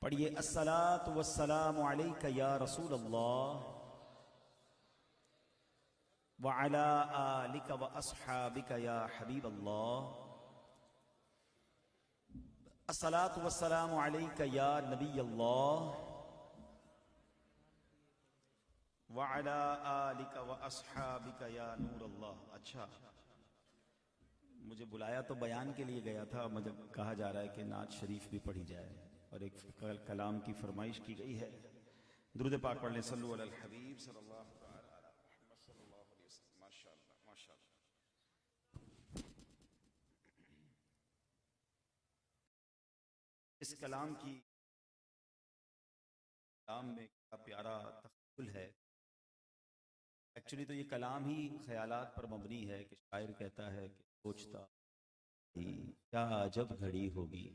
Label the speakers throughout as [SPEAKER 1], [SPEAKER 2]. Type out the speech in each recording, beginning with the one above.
[SPEAKER 1] پڑھیے الصلاۃ والسلام علیک یا رسول اللہ وعلی آلک واصحابک یا حبیب اللہ. الصلاۃ والسلام علیک یا نبی اللہ وعلی آلک واصحابک یا نور اللہ. اچھا، مجھے بلایا تو بیان کے لیے گیا تھا، مجھے کہا جا رہا ہے کہ نعت شریف بھی پڑھی جائے اور ایک کلام کی فرمائش کی گئی ہے. درود پاک پڑھ لیں، صلو علی الحبیب صلی اللہ تعالی علی محمد صلی اللہ علیہ وسلم. ماشاءاللہ ماشاءاللہ. اس کلام میں کیا پیارا تخیل ہے. ایکچولی تو یہ کلام ہی خیالات پر مبنی ہے کہ شاعر کہتا ہے کہ سوچتا کیا عجب گھڑی ہوگی.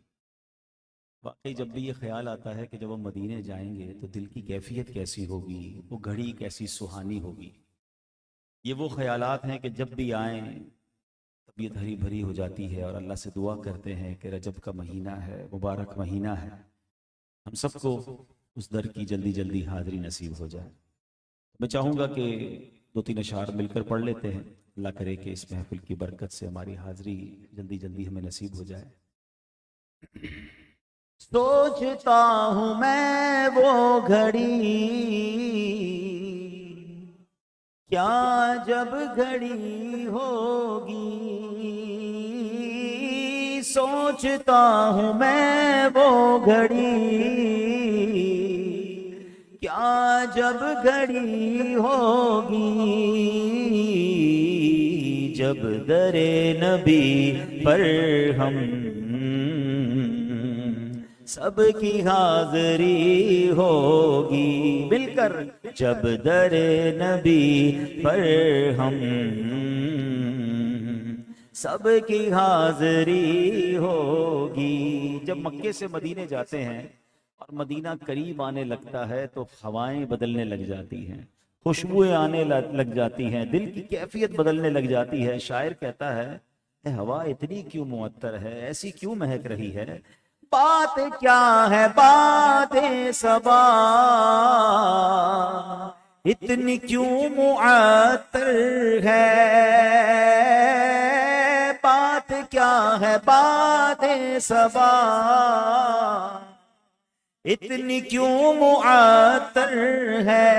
[SPEAKER 1] واقعی جب بھی یہ خیال آتا ہے کہ جب ہم مدینے جائیں گے تو دل کی کیفیت کیسی ہوگی، وہ گھڑی کیسی سہانی ہوگی. یہ وہ خیالات ہیں کہ جب بھی آئیں طبیعت ہری بھری ہو جاتی ہے اور اللہ سے دعا کرتے ہیں کہ رجب کا مہینہ ہے، مبارک مہینہ ہے، ہم سب کو اس در کی جلدی جلدی حاضری نصیب ہو جائے. میں چاہوں گا کہ 2-3 اشعار مل کر پڑھ لیتے ہیں. اللہ کرے کہ اس محفل کی برکت سے ہماری حاضری جلدی جلدی ہمیں نصیب ہو جائے. سوچتا ہوں میں وہ گھڑی کیا جب گھڑی ہوگی. سوچتا ہوں میں وہ گھڑی کیا جب گھڑی ہوگی، جب در نبی پر ہم سب کی حاضری ہوگی. مل کر جب در نبی پر ہم سب کی حاضری ہوگی. جب مکے سے مدینے جاتے ہیں اور مدینہ قریب آنے لگتا ہے تو ہوائیں بدلنے لگ جاتی ہیں، خوشبوئیں آنے لگ جاتی ہیں، دل کی کیفیت بدلنے لگ جاتی ہے. شاعر کہتا ہے اے ہوا اتنی کیوں معطر ہے، ایسی کیوں مہک رہی ہے. بات کیا ہے بات صبا اتنی کیوں معطر ہے. بات کیا ہے بات صبا اتنی کیوں معطر ہے.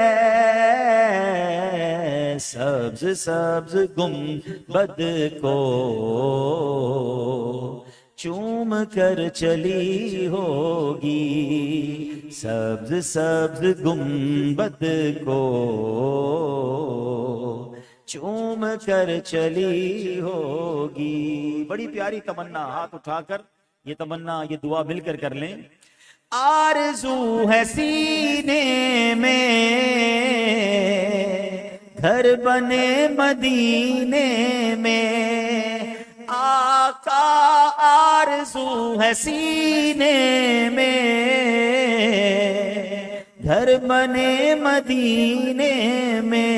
[SPEAKER 1] سبز سبز گنبد کو چوم کر چلی ہوگی، سبز سبز گنبد کو چوم کر چلی ہوگی. بڑی پیاری تمنا، ہاتھ اٹھا کر یہ تمنا، یہ دعا مل کر کر لیں. آرزو ہے سینے میں گھر بنے مدینے میں، آقا آرزو ہے سینے میں گھر بنے مدینے میں.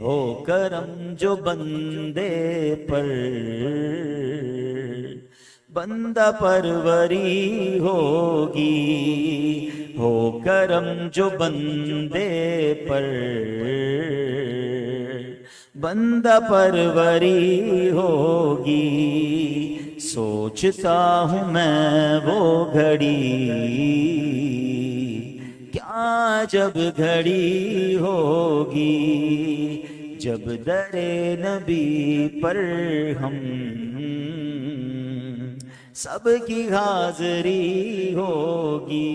[SPEAKER 1] ہو کرم جو بندے پر بندہ پروری ہوگی، ہو کرم جو بندے پر بندہ پروری ہوگی. سوچتا ہوں میں وہ گھڑی کیا جب گھڑی ہوگی، جب در نبی پر ہم سب کی حاضری ہوگی.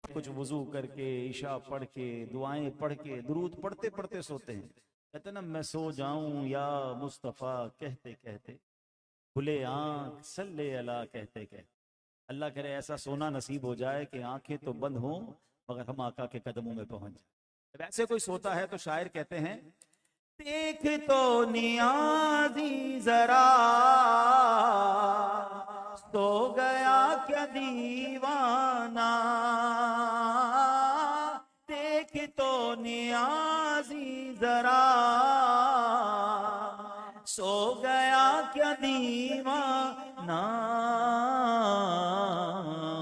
[SPEAKER 1] کچھ وضو کر کے عشاء پڑھ کے دعائیں پڑھ کے درود پڑھتے پڑھتے سوتے ہیں. کہتے نا میں سو جاؤں یا مصطفیٰ کہتے کہتے، کھلے آنکھ صلی اللہ کہتے کہتے. اللہ کرے ایسا سونا نصیب ہو جائے کہ آنکھیں تو بند ہوں مگر ہم آقا کے قدموں میں پہنچ جائیں. ویسے کوئی سوتا ہے تو شاعر کہتے ہیں دیکھ تو نیازی ذرا سو گیا کیا دیوانہ، دیکھ تو نیازی ذرا سو گیا کیا دیوانہ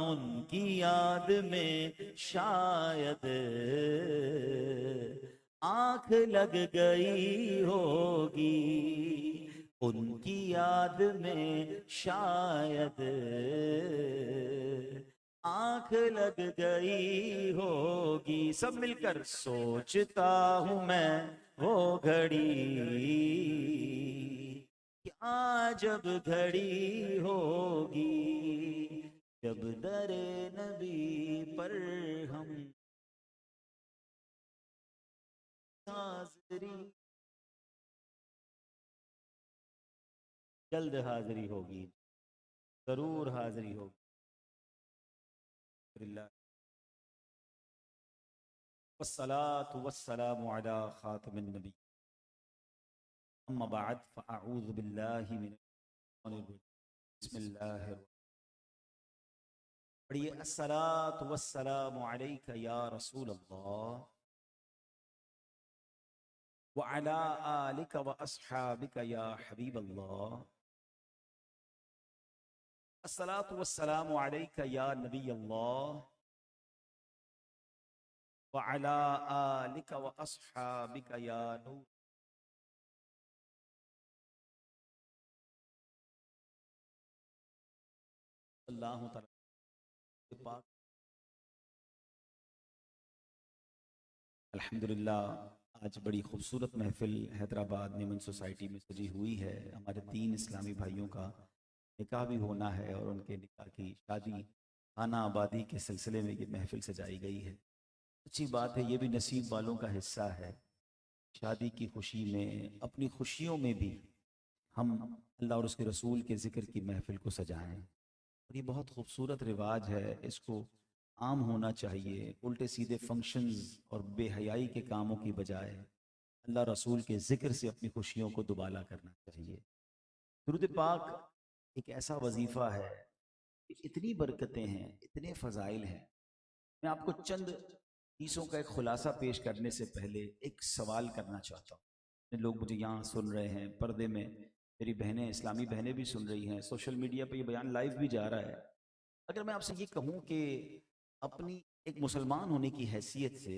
[SPEAKER 1] ان کی یاد میں شاید آنکھ لگ گئی ہوگی، ان کی یاد میں شاید آنکھ لگ گئی ہوگی۔ سب مل کر سوچتا ہوں میں وہ گھڑی، کیا جب گھڑی ہوگی جب در نبی پر ہم حاضری، جلد حاضری ہوگی، ضرور حاضری ہوگی۔ والصلاة والسلام على خاتم النبی، اما بعد فاعوذ باللہ من الشیطان الرجیم، بسم اللہ الرحمن الرحیم۔ پڑھیے الصلاة والسلام علیک یا رسول اللہ وعلى آلک واصحابک یا حبیب اللہ، الصلاة والسلام علیک یا نبی اللہ وعلى آلک واصحابک یا نور اللہ تعالی پاک۔ الحمدللہ آج بڑی خوبصورت محفل حیدرآباد نیمن سوسائٹی میں سجی ہوئی ہے۔ ہمارے 3 اسلامی بھائیوں کا نکاح بھی ہونا ہے اور ان کے نکاح کی شادی خانہ آبادی کے سلسلے میں یہ محفل سجائی گئی ہے۔ اچھی بات ہے، یہ بھی نصیب والوں کا حصہ ہے۔ شادی کی خوشی میں، اپنی خوشیوں میں بھی ہم اللہ اور اس کے رسول کے ذکر کی محفل کو سجائیں، اور یہ بہت خوبصورت رواج ہے، اس کو عام ہونا چاہیے۔ الٹے سیدھے فنکشنز اور بے حیائی کے کاموں کی بجائے اللہ رسول کے ذکر سے اپنی خوشیوں کو دوبالا کرنا چاہیے۔ درود پاک ایک ایسا وظیفہ ہے، اتنی برکتیں ہیں، اتنے فضائل ہیں۔ میں آپ کو چند چیزوں کا ایک خلاصہ پیش کرنے سے پہلے ایک سوال کرنا چاہتا ہوں۔ لوگ مجھے یہاں سن رہے ہیں، پردے میں میری بہنیں، اسلامی بہنیں بھی سن رہی ہیں، سوشل میڈیا پہ یہ بیان لائیو بھی جا رہا ہے۔ اگر میں آپ سے یہ کہوں کہ اپنی ایک مسلمان ہونے کی حیثیت سے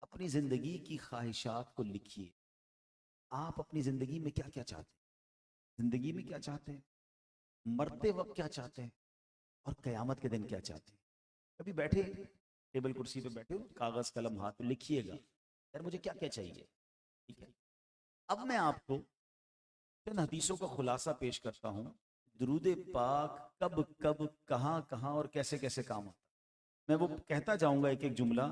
[SPEAKER 1] اپنی زندگی کی خواہشات کو لکھیے، آپ اپنی زندگی میں کیا کیا چاہتے ہیں، زندگی میں کیا چاہتے ہیں، مرتے وقت کیا چاہتے ہیں، اور قیامت کے دن کیا چاہتے ہیں۔ کبھی بیٹھے ٹیبل کرسی پہ بیٹھے ہو، کاغذ قلم ہاتھ میں لکھیے گا یار مجھے کیا کیا چاہیے، ٹھیک ہے۔ اب میں آپ کو چند حدیثوں کا خلاصہ پیش کرتا ہوں، درود پاک کب کب کہاں کہاں اور کیسے کیسے کام ہوتا ہے۔ میں وہ کہتا جاؤں گا ایک ایک جملہ،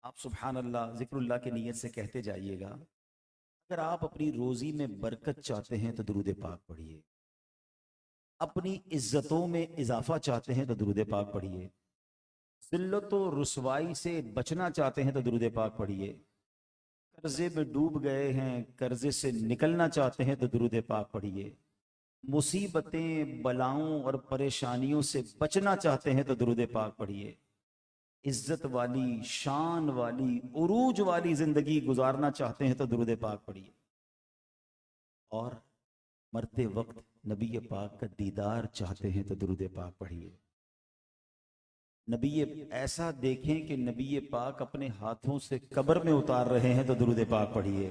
[SPEAKER 1] آپ سبحان اللہ ذکر اللہ کی نیت سے کہتے جائیے گا۔ اگر آپ اپنی روزی میں برکت چاہتے ہیں تو درود پاک پڑھیے، اپنی عزتوں میں اضافہ چاہتے ہیں تو درود پاک پڑھیے، ذلت و رسوائی سے بچنا چاہتے ہیں تو درود پاک پڑھیے، قرضے میں ڈوب گئے ہیں قرضے سے نکلنا چاہتے ہیں تو درود پاک پڑھیے، مصیبتیں بلاؤں اور پریشانیوں سے بچنا چاہتے ہیں تو درود پاک پڑھیے، عزت والی، شان والی، عروج والی زندگی گزارنا چاہتے ہیں تو درود پاک پڑھیے، اور مرتے وقت نبی پاک کا دیدار چاہتے ہیں تو درود پاک پڑھیے، نبی ایسا دیکھیں کہ نبی پاک اپنے ہاتھوں سے قبر میں اتار رہے ہیں تو درود پاک پڑھیے،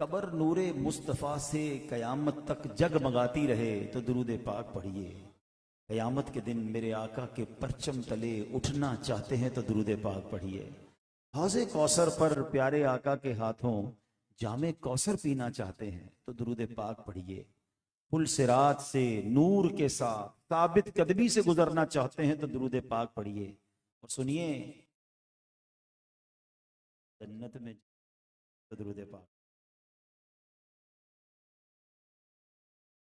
[SPEAKER 1] قبر نور مصطفیٰ سے قیامت تک جگمگاتی رہے تو درود پاک پڑھیے، قیامت کے دن میرے آقا کے پرچم تلے اٹھنا چاہتے ہیں تو درود پاک پڑھیے، حوض کوثر پر پیارے آقا کے ہاتھوں جام کوثر پینا چاہتے ہیں تو درود پاک پڑھیے، پل صراط سے نور کے ساتھ ثابت قدمی سے گزرنا چاہتے ہیں تو درود پاک پڑھیے، اور سنیے جنت میں درود پاک،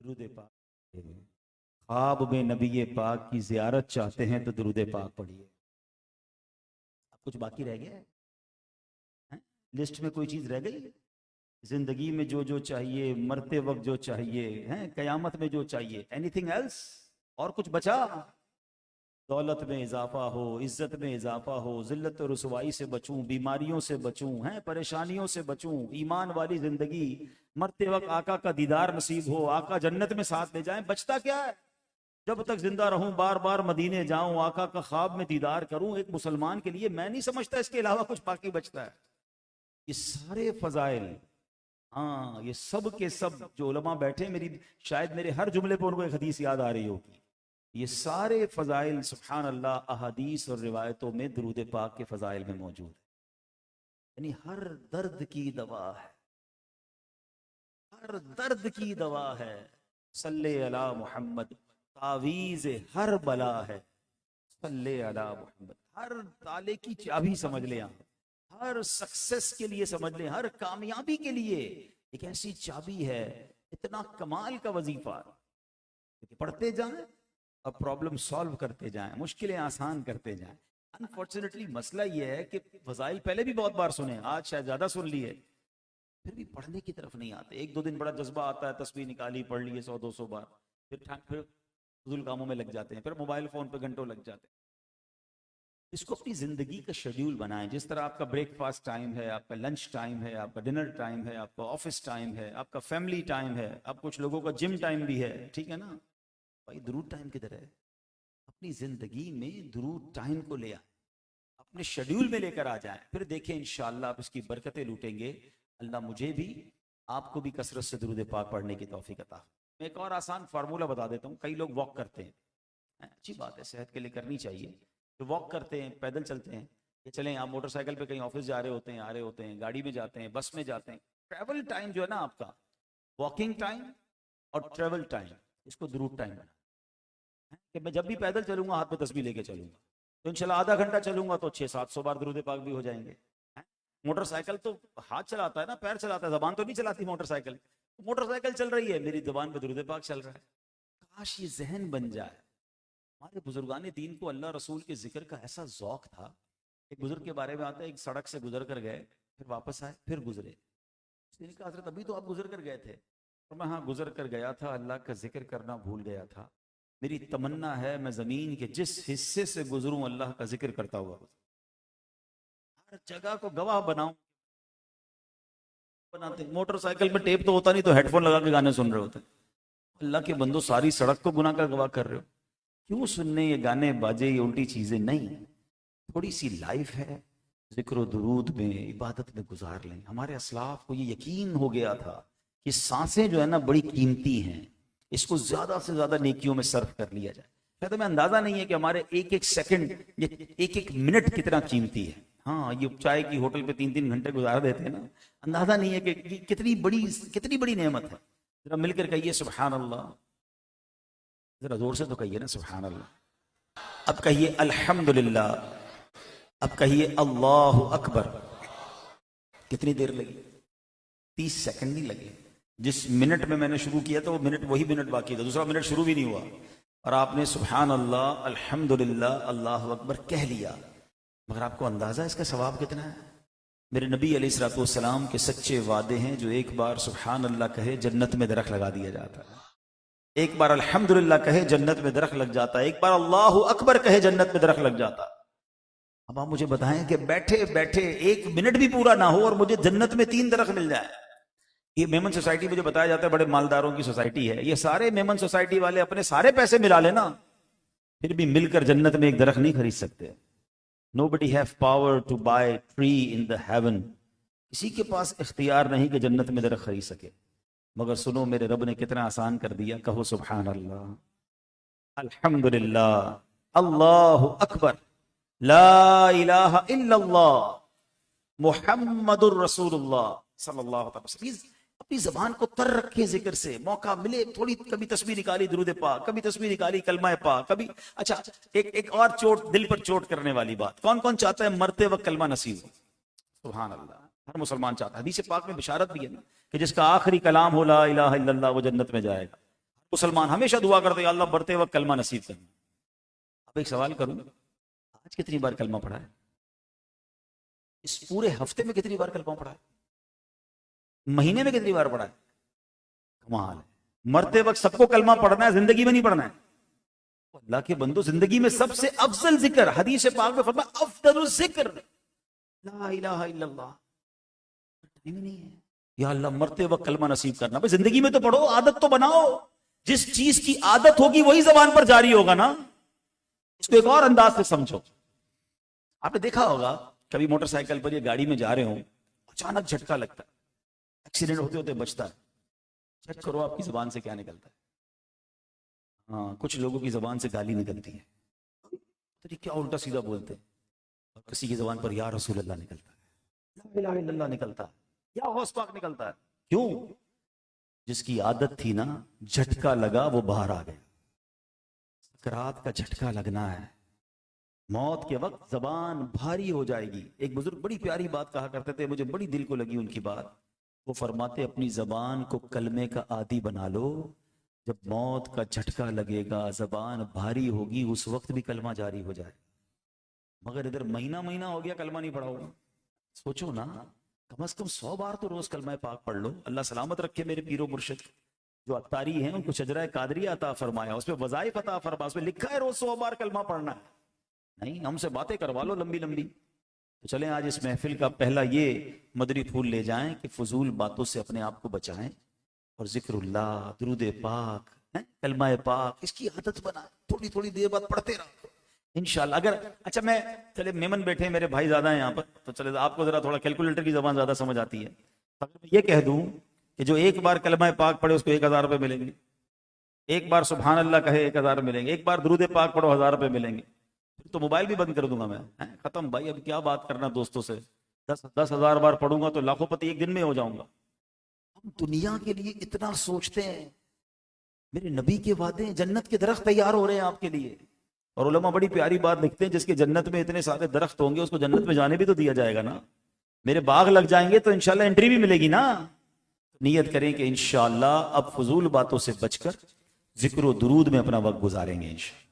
[SPEAKER 1] درود پاک، خواب میں نبی پاک کی زیارت چاہتے ہیں تو درود پاک پڑھیے۔ اب کچھ باقی رہ گیا ہے؟ لسٹ میں کوئی چیز رہ گئی؟ زندگی میں جو جو چاہیے، مرتے وقت جو چاہیے، قیامت میں جو چاہیے، اینی تھنگ ایلس؟ اور کچھ بچا؟ دولت میں اضافہ ہو، عزت میں اضافہ ہو، ذلت و رسوائی سے بچوں، بیماریوں سے بچوں، ہیں پریشانیوں سے بچوں، ایمان والی زندگی، مرتے وقت آقا کا دیدار نصیب ہو، آقا جنت میں ساتھ لے جائیں، بچتا کیا ہے؟ جب تک زندہ رہوں بار بار مدینے جاؤں، آقا کا خواب میں دیدار کروں، ایک مسلمان کے لیے میں نہیں سمجھتا اس کے علاوہ کچھ باقی بچتا ہے۔ یہ سارے فضائل، ہاں یہ سب کے سب جو علماء بیٹھے، میری شاید میرے ہر جملے پر ان کو ایک حدیث یاد آ رہی ہوگی، یہ سارے فضائل سبحان اللہ احادیث اور روایتوں میں درود پاک کے فضائل میں موجود ہے۔ یعنی ہر درد کی دوا ہے، ہر درد کی دوا ہے، صلی علی محمد، تعویذ ہر بلا ہے، صلی علی محمد، ہر تالے کی چابی سمجھ لیں آپ، ہر سکسس کے لیے سمجھ لیں، ہر کامیابی کے لیے ایک ایسی چابی ہے، اتنا کمال کا وظیفہ کہ پڑھتے جائیں اور پرابلم سالو کرتے جائیں، مشکلیں آسان کرتے جائیں۔ انفارچونیٹلی مسئلہ یہ ہے کہ فضائل پہلے بھی بہت بار سنے، آج شاید زیادہ سن لیے، پھر بھی پڑھنے کی طرف نہیں آتے۔ ایک دو دن بڑا جذبہ آتا ہے، تسبیح نکالی پڑھ لیے 100-200 بار، پھر فضول کاموں میں لگ جاتے ہیں، پھر موبائل فون پہ گھنٹوں لگ جاتے ہیں۔ اس کو اپنی زندگی کا شیڈیول بنائیں، جس طرح آپ کا بریک فاسٹ ٹائم ہے، آپ کا لنچ ٹائم ہے، آپ کا ڈنر ٹائم ہے، آپ کا آفس ٹائم ہے، آپ کا فیملی ٹائم ہے، اب کچھ لوگوں کا جم ٹائم بھی ہے، ٹھیک ہے نا؟ بھائی درود ٹائم کدھر ہے؟ اپنی زندگی میں درود ٹائم کو لے آئیں، اپنے شیڈیول میں لے کر آ جائیں، پھر دیکھیں انشاءاللہ آپ اس کی برکتیں لوٹیں گے۔ اللہ مجھے بھی آپ کو بھی کثرت سے درود پاک پڑھنے کی توفیق عطا۔ میں ایک اور آسان فارمولہ بتا دیتا ہوں۔ کئی لوگ واک کرتے ہیں، اچھی بات ہے، صحت کے لیے کرنی چاہیے، جو واک کرتے ہیں، پیدل چلتے ہیں، یہ چلیں آپ موٹر سائیکل پہ کہیں آفس جا رہے ہوتے ہیں، آ رہے ہوتے ہیں، گاڑی میں جاتے ہیں، بس میں جاتے ہیں، ٹریول ٹائم جو ہے نا آپ کا، واکنگ ٹائم اور ٹریول ٹائم، اس کو درود ٹائم بنا کہ میں جب بھی پیدل چلوں گا ہاتھ میں تسبیح لے کے چلوں گا، تو انشاءاللہ آدھا گھنٹہ چلوں گا تو 600-700 بار درود پاک بھی ہو جائیں گے۔ موٹر سائیکل تو ہاتھ چلاتا ہے نا، پیر چلاتا ہے، زبان تو نہیں چلاتی موٹر سائیکل۔ موٹر سائیکل چل رہی ہے، میری زبان پہ درود پاک چل رہا ہے۔ کاش یہ ذہن بن جائے۔ ہمارے بزرگان دین کو اللہ رسول کے ذکر کا ایسا ذوق تھا۔ ایک بزرگ کے بارے میں آتا ہے، ایک سڑک سے گزر کر گئے، پھر واپس آئے، پھر گزرے۔ اس نے کہا حضرت ابھی تو آپ گزر کر گئے تھے، اور میں ہاں گزر کر گیا تھا، اللہ کا ذکر کرنا بھول گیا تھا۔ میری تمنا ہے میں زمین کے جس حصے سے گزروں اللہ کا ذکر کرتا ہوا، ہر جگہ کو گواہ بناؤں۔ بناتے موٹر سائیکل میں ٹیپ تو ہوتا نہیں، تو ہیڈ فون لگا کے گانے سن رہے ہوتے۔ اللہ کے بندو ساری سڑک کو گناہ کا گواہ کر رہے ہو، کیوں سننے یہ گانے باجے، یہ الٹی چیزیں نہیں؟ تھوڑی سی لائف ہے، ذکر و درود میں، عبادت میں گزار لیں۔ ہمارے اسلاف کو یہ یقین ہو گیا تھا کہ سانسیں جو ہے نا بڑی قیمتی ہیں، اس کو زیادہ سے زیادہ نیکیوں میں صرف کر لیا جائے۔ شاید ہمیں اندازہ نہیں ہے کہ ہمارے ایک ایک سیکنڈ، ایک ایک منٹ کتنا قیمتی ہے۔ ہاں یہ چائے کی ہوٹل پہ 3-3 گھنٹے گزار دیتے ہیں نا، اندازہ نہیں ہے کہ کتنی بڑی نعمت ہے۔ ذرا مل کر کہیے سبحان اللہ، ذرا زور سے تو کہیے نا سبحان اللہ۔ اب کہیے الحمدللہ، اب کہیے اللہ اکبر۔ کتنی دیر لگی؟ 30 سیکنڈ نہیں لگے۔ جس منٹ میں نے شروع کیا تھا وہ منٹ، وہی منٹ باقی تھا، دوسرا منٹ شروع بھی نہیں ہوا، اور آپ نے سبحان اللہ، الحمدللہ، اللہ اکبر کہہ لیا۔ مگر آپ کو اندازہ اس کا ثواب کتنا ہے؟ میرے نبی علیہ الصلوۃ والسلام کے سچے وعدے ہیں، جو ایک بار سبحان اللہ کہے جنت میں درخت لگا دیا جاتا ہے، ایک بار الحمدللہ کہے جنت میں درخت لگ جاتا ہے، ایک بار اللہ اکبر کہے جنت میں درخت لگ جاتا ہے۔ اب آپ مجھے بتائیں کہ بیٹھے بیٹھے ایک منٹ بھی پورا نہ ہو اور مجھے جنت میں 3 درخت مل جائے۔ یہ میمن سوسائٹی مجھے بتایا جاتا ہے بڑے مالداروں کی سوسائٹی ہے، یہ سارے میمن سوسائٹی والے اپنے سارے پیسے ملا لینا، پھر بھی مل کر جنت میں ایک درخت نہیں خرید سکتے۔ Nobody have power to buy tree in the heaven۔ کسی کے پاس اختیار نہیں کہ جنت میں درخت خرید سکے، مگر سنو میرے رب نے کتنا آسان کر دیا۔ کہو سبحان اللہ، الحمدللہ، اللہ اکبر، لا الہ الا اللہ، محمد الرسول اللہ صلی اللہ علیہ وسلم۔ اپنی زبان کو تر رکھے ذکر سے، موقع ملے تھوڑی، کبھی تسبیح نکالی درود پاک، کبھی تسبیح نکالی کلمہ پاک، کبھی اچھا ایک اور چوٹ، دل پر چوٹ کرنے والی بات، کون کون چاہتا ہے مرتے وقت کلمہ نصیب ہو؟ سبحان اللہ، ہر مسلمان چاہتا ہے۔ حدیث پاک میں بشارت بھی ہے نا کہ جس کا آخری کلام ہو لا الہ الا اللہ، وہ جنت میں جائے گا۔ مسلمان ہمیشہ دعا کرتے ہیں اللہ مرتے وقت کلمہ نصیب کرنا۔ اب ایک سوال کروں، آج کتنی بار کلمہ پڑھا ہے؟ اس پورے ہفتے میں کتنی بار کلمہ پڑھا ہے؟ مہینے میں کتنی بار پڑھا ہے؟ کمال ہے۔ مرتے وقت سب کو کلمہ پڑھنا ہے، زندگی میں نہیں پڑھنا ہے۔ اللہ کے بندو زندگی میں سب سے افضل ذکر، حدیث پاک میں فرمایا افضل الذکر لا الہ الا اللہ. ٹائم ہی نہیں ہے. یا اللہ مرتے وقت کلمہ نصیب کرنا. بھائی زندگی میں تو پڑھو، عادت تو بناؤ. جس چیز کی عادت ہوگی وہی زبان پر جاری ہوگا نا. اس کو ایک اور انداز سے سمجھو. آپ نے دیکھا ہوگا کبھی موٹر سائیکل پر یا گاڑی میں جا رہے ہوں، اچانک جھٹکا لگتا ہے، ایکسیڈنٹ ہوتے ہوتے بچتا ہے. چیک کرو آپ کی زبان سے کیا نکلتا ہے. ہاں، کچھ لوگوں کی زبان سے گالی نکلتی ہے، تو یہ کیا الٹا سیدھا بولتے ہیں. اور کسی کی زبان پر یا رسول اللہ نکلتا ہے، لا الہ الا اللہ نکلتا ہے، یا غوث پاک نکلتا ہے. کیوں؟ جس کی عادت تھی نا، جھٹکا لگا وہ باہر آ گیا. سکرات کا جھٹکا لگنا ہے. موت کے وقت زبان بھاری ہو جائے گی. ایک بزرگ بڑی پیاری بات کہا کرتے تھے، مجھے بڑی دل کو لگی ان کی بات. وہ فرماتے اپنی زبان کو کلمے کا عادی بنا لو. جب موت کا جھٹکا لگے گا، زبان بھاری ہوگی، اس وقت بھی کلمہ جاری ہو جائے. مگر ادھر مہینہ مہینہ ہو گیا کلمہ نہیں پڑھا ہوگا. سوچو نا، کم از کم 100 بار تو روز کلمہ پاک پڑھ لو. اللہ سلامت رکھے میرے پیرو مرشد جو اتاری ہیں، ان کو شجرہ قادریہ عطا فرمایا، اس پہ وظائف عطا فرمایا، اس پہ لکھا ہے روز 100 بار کلمہ پڑھنا ہے. نہیں، ہم سے باتیں کروا لو لمبی لمبی. تو چلیں آج اس محفل کا پہلا یہ مدری پھول لے جائیں کہ فضول باتوں سے اپنے آپ کو بچائیں، اور ذکر اللہ، درود پاک، کلمہ پاک، اس کی عادت بنائیں. تھوڑی تھوڑی دیر بعد پڑھتے رہو انشاءاللہ. اگر اچھا میں چلے میمن بیٹھے میرے بھائی زیادہ ہیں یہاں پر، تو چلے آپ کو ذرا تھوڑا کیلکولیٹر کی زبان زیادہ سمجھ آتی ہے. اگر میں یہ کہہ دوں کہ جو ایک بار کلمہ پاک پڑھے اس کو 1000 روپے ملیں گے، ایک بار سبحان اللہ کہے 1000 ملیں گے، ایک بار درود پاک پڑھو 1000 روپے ملیں گے، پھر تو موبائل بھی بند کر دوں گا میں. ختم بھائی، اب کیا بات کرنا دوستوں سے. 10,000 بار پڑھوں گا تو لاکھوں پتی ایک دن میں ہو جاؤں گا. ہم دنیا کے لیے اتنا سوچتے ہیں. میرے نبی کے وعدے ہیں، جنت کے درخت تیار ہو رہے ہیں آپ کے لیے. اور علماء بڑی پیاری بات لکھتے ہیں، جس کے جنت میں اتنے سارے درخت ہوں گے اس کو جنت میں جانے بھی تو دیا جائے گا نا. میرے باغ لگ جائیں گے تو انشاءاللہ انٹری بھی ملے گی نا. نیت کریں کہ انشاءاللہ اب فضول باتوں سے بچ کر ذکر و درود میں اپنا وقت گزاریں گے انشاءاللہ.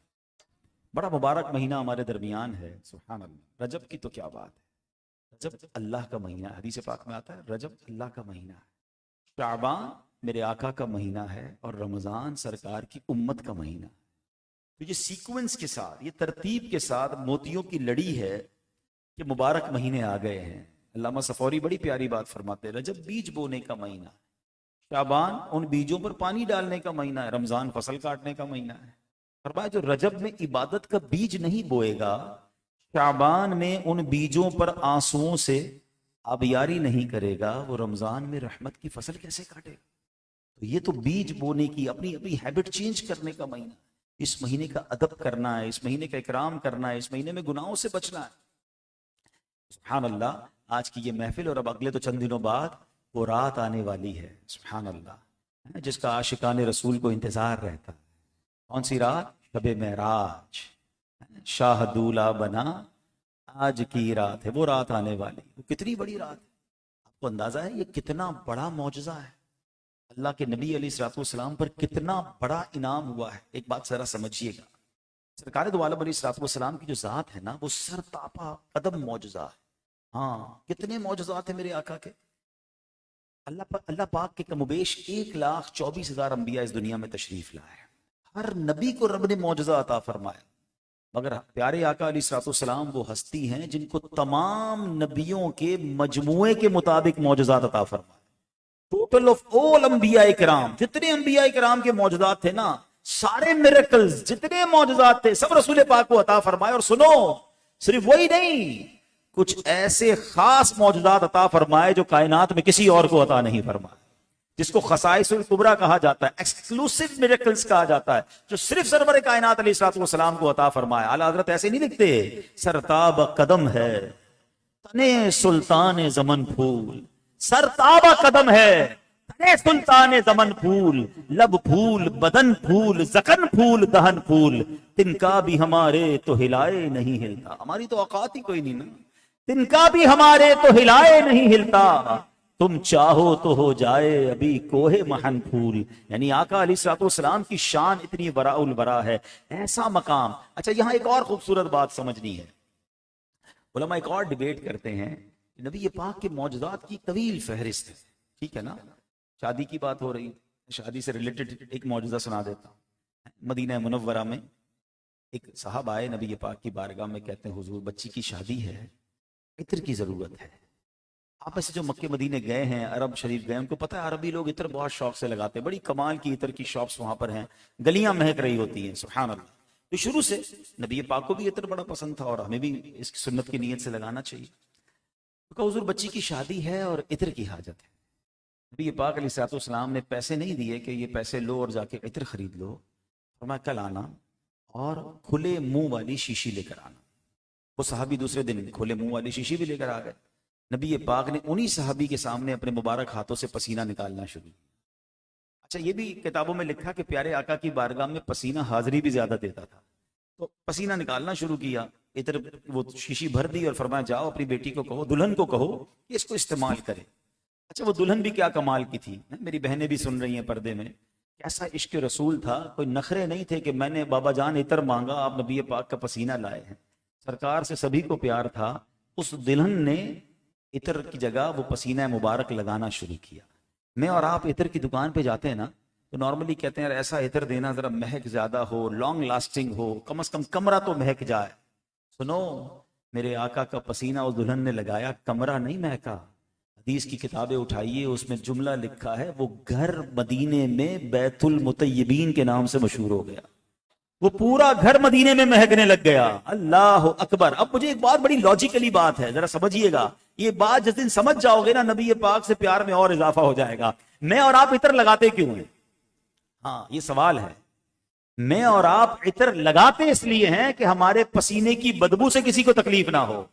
[SPEAKER 1] بڑا مبارک مہینہ ہمارے درمیان ہے. سبحان اللہ. رجب کی تو کیا بات ہے. رجب اللہ کا مہینہ ہے، حدیث پاک میں آتا ہے رجب اللہ کا مہینہ ہے. شعبان میرے آقا کا مہینہ ہے، اور رمضان سرکار کی امت کا مہینہ. تو یہ سیکوینس کے ساتھ، یہ ترتیب کے ساتھ موتیوں کی لڑی ہے کہ مبارک مہینے آ گئے ہیں. علامہ صفوری بڑی پیاری بات فرماتے ہیں، رجب بیج بونے کا مہینہ، شعبان ان بیجوں پر پانی ڈالنے کا مہینہ ہے، رمضان فصل کاٹنے کا مہینہ ہے. فرمایا جو رجب میں عبادت کا بیج نہیں بوئے گا، شعبان میں ان بیجوں پر آنسوؤں سے آبیاری نہیں کرے گا، وہ رمضان میں رحمت کی فصل کیسے کاٹے گا. تو یہ تو بیج بونے کی، اپنی اپنی ہیبٹ چینج کرنے کا مہینہ. اس مہینے کا ادب کرنا ہے، اس مہینے کا اکرام کرنا ہے، اس مہینے میں گناہوں سے بچنا ہے. سبحان اللہ. آج کی یہ محفل، اور اب اگلے تو چند دنوں بعد وہ رات آنے والی ہے، سبحان اللہ، جس کا عاشقان رسول کو انتظار رہتا ہے. کون سی رات؟ شب معراج. شاہ دولہ بنا آج کی رات ہے، وہ رات آنے والی. وہ کتنی بڑی رات ہے، آپ کو اندازہ ہے یہ کتنا بڑا معجزہ ہے. اللہ کے نبی علیہ الصلوۃ والسلام پر کتنا بڑا انعام ہوا ہے. ایک بات ذرا سمجھیے گا، سرکار دو عالم علیہ الصلوۃ والسلام کی جو ذات ہے نا، وہ سر تاپا قدم معجزہ ہے. ہاں، کتنے معجزات ہیں میرے آقا کے. اللہ پاک کے کم و بیش 1,24,000 انبیاء اس دنیا میں تشریف لائے. ہر نبی کو رب نے معجزہ عطا فرمایا، مگر پیارے آقا علیہ الصلوۃ والسلام وہ ہستی ہیں جن کو تمام نبیوں کے مجموعے کے مطابق معجزات عطا فرمایا. ٹوٹل آف آل انبیاء کرام، جتنے انبیاء کرام کے معجزات تھے نا، سارے میریکلز جتنے معجزات تھے سب رسول پاک کو عطا فرمائے. اور سنو، صرف وہی نہیں، کچھ ایسے خاص معجزات عطا فرمائے جو کائنات میں کسی اور کو عطا نہیں فرمائے، جس کو خصائص الکبریٰ کہا جاتا ہے، ایکسکلوسو میریکلز کہا جاتا ہے، جو صرف سرور کائنات علیہ الصلوۃ والسلام کو عطا فرمائے. اعلیٰ حضرت ایسے نہیں لکھتے، سرتاب قدم ہے تنے سلطان زمن پھول، سرتاب قدم ہے تنے سلطان زمن پھول، لب پھول بدن پھول زکن پھول دہن پھول، تن کا بھی ہمارے تو ہلائے نہیں ہلتا. ہماری تو اوقات ہی کوئی نہیں نا. تن کا بھی ہمارے تو ہلائے نہیں ہلتا، تم چاہو تو ہو جائے ابھی کوہ محن پھول. یعنی آقا علیہ الصلوۃ والسلام کی شان اتنی وراء الورا ہے، ایسا مقام. اچھا، یہاں ایک اور خوبصورت بات سمجھنی ہے. علماء ایک اور ڈیبیٹ کرتے ہیں، نبی پاک کے معجزات کی طویل فہرست ہے، ٹھیک ہے نا. شادی کی بات ہو رہی، شادی سے ریلیٹڈ ایک معجزہ سنا دیتا ہوں. مدینہ منورہ میں ایک صاحب آئے نبی پاک کی بارگاہ میں، کہتے ہیں حضور بچی کی شادی ہے، عطر کی ضرورت ہے۔ آپ ایسے جو مکے مدینے گئے ہیں، عرب شریف گئے، ان کو پتہ ہے عربی لوگ عطر بہت شوق سے لگاتے ہیں، بڑی کمال کی عطر کی شاپس وہاں پر ہیں، گلیاں مہک رہی ہوتی ہیں، سبحان اللہ۔ تو شروع سے نبی پاک کو بھی عطر بڑا پسند تھا، اور ہمیں بھی اس کی سنت کی نیت سے لگانا چاہیے۔ تو کہا حضور بچی کی شادی ہے اور عطر کی حاجت ہے۔ نبی پاک علیہ الصلوۃ والسلام نے پیسے نہیں دیے کہ یہ پیسے لو اور جا کے عطر خرید لو، فرمایا کل آنا اور کھلے منہ والی شیشی لے کر آنا۔ وہ صحابی دوسرے دن کھلے منہ والی شیشی بھی لے کر آ گئے۔ نبی پاک نے انہی صحابی کے سامنے اپنے مبارک ہاتھوں سے پسینہ نکالنا شروع کیا۔ اچھا یہ بھی کتابوں میں لکھا کہ پیارے آقا کی بارگاہ میں پسینہ حاضری بھی زیادہ دیتا تھا، تو پسینہ نکالنا شروع کیا، ادھر وہ شیشی بھر دی اور فرمایا جاؤ اپنی بیٹی کو کہو، دلہن کو کہو کہ اس کو استعمال کرے۔ اچھا وہ دلہن بھی کیا کمال کی تھی، میری بہنیں بھی سن رہی ہیں پردے میں، کیسا عشق رسول تھا، کوئی نخرے نہیں تھے کہ میں نے بابا جان عطر مانگا آپ نبی پاک کا پسینہ لائے ہیں، سرکار سے سبھی کو پیار تھا۔ اس دلہن نے عطر کی جگہ وہ پسینہ مبارک لگانا شروع کیا۔ میں اور آپ عطر کی دکان پہ جاتے ہیں نا تو نارملی کہتے ہیں یار ایسا عطر دینا ذرا مہک زیادہ ہو، لانگ لاسٹنگ ہو، کم از کم کمرہ تو مہک جائے۔ سنو میرے آقا کا پسینہ اس دلہن نے لگایا، کمرہ نہیں مہکا۔ حدیث کی کتابیں اٹھائیے، اس میں جملہ لکھا ہے وہ گھر مدینے میں بیت المطیبین کے نام سے مشہور ہو گیا، وہ پورا گھر مدینے میں مہکنے لگ گیا۔ اللہ اکبر۔ اب مجھے ایک بات بڑی لاجیکلی بات ہے، ذرا سمجھیے گا یہ بات، جس دن سمجھ جاؤ گے نا نبی پاک سے پیار میں اور اضافہ ہو جائے گا۔ میں اور آپ عطر لگاتے کیوں ہیں؟ ہاں یہ سوال ہے۔ میں اور آپ عطر لگاتے اس لیے ہیں کہ ہمارے پسینے کی بدبو سے کسی کو تکلیف نہ ہو،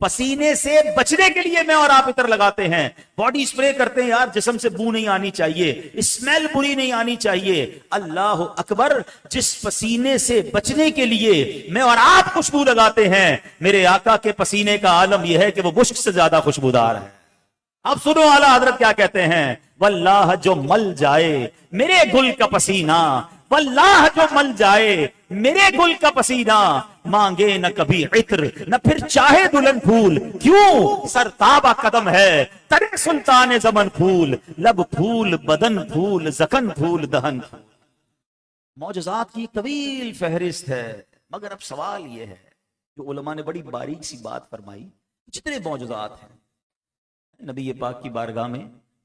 [SPEAKER 1] پسینے سے بچنے کے لیے میں اور آپ عطر لگاتے ہیں۔ باڈی سپرے کرتے ہیں یار، جسم سے بو نہیں آنی چاہیے، اسمیل بری نہیں آنی چاہیے۔ اللہ اکبر۔ جس پسینے سے بچنے کے لیے میں اور آپ خوشبو لگاتے ہیں، میرے آقا کے پسینے کا عالم یہ ہے کہ وہ مشک سے زیادہ خوشبودار ہے۔ اب سنو اعلیٰ حضرت کیا کہتے ہیں، واللہ جو مل جائے میرے گل کا پسینہ، واللہ جو مل جائے میرے گل کا پسینہ، مانگے نہ کبھی عطر نہ پھر چاہے دلہن پھول، کیوں سرتابہ قدم ہے ترے سلطان زمن پھول، لب پھول بدن پھول زکن پھول دہن پھول۔ معجزات کی طویل فہرست ہے، مگر اب سوال یہ ہے جو علماء نے بڑی باریک سی بات فرمائی، جتنے معجزات ہیں نبی پاک کی بارگاہ میں،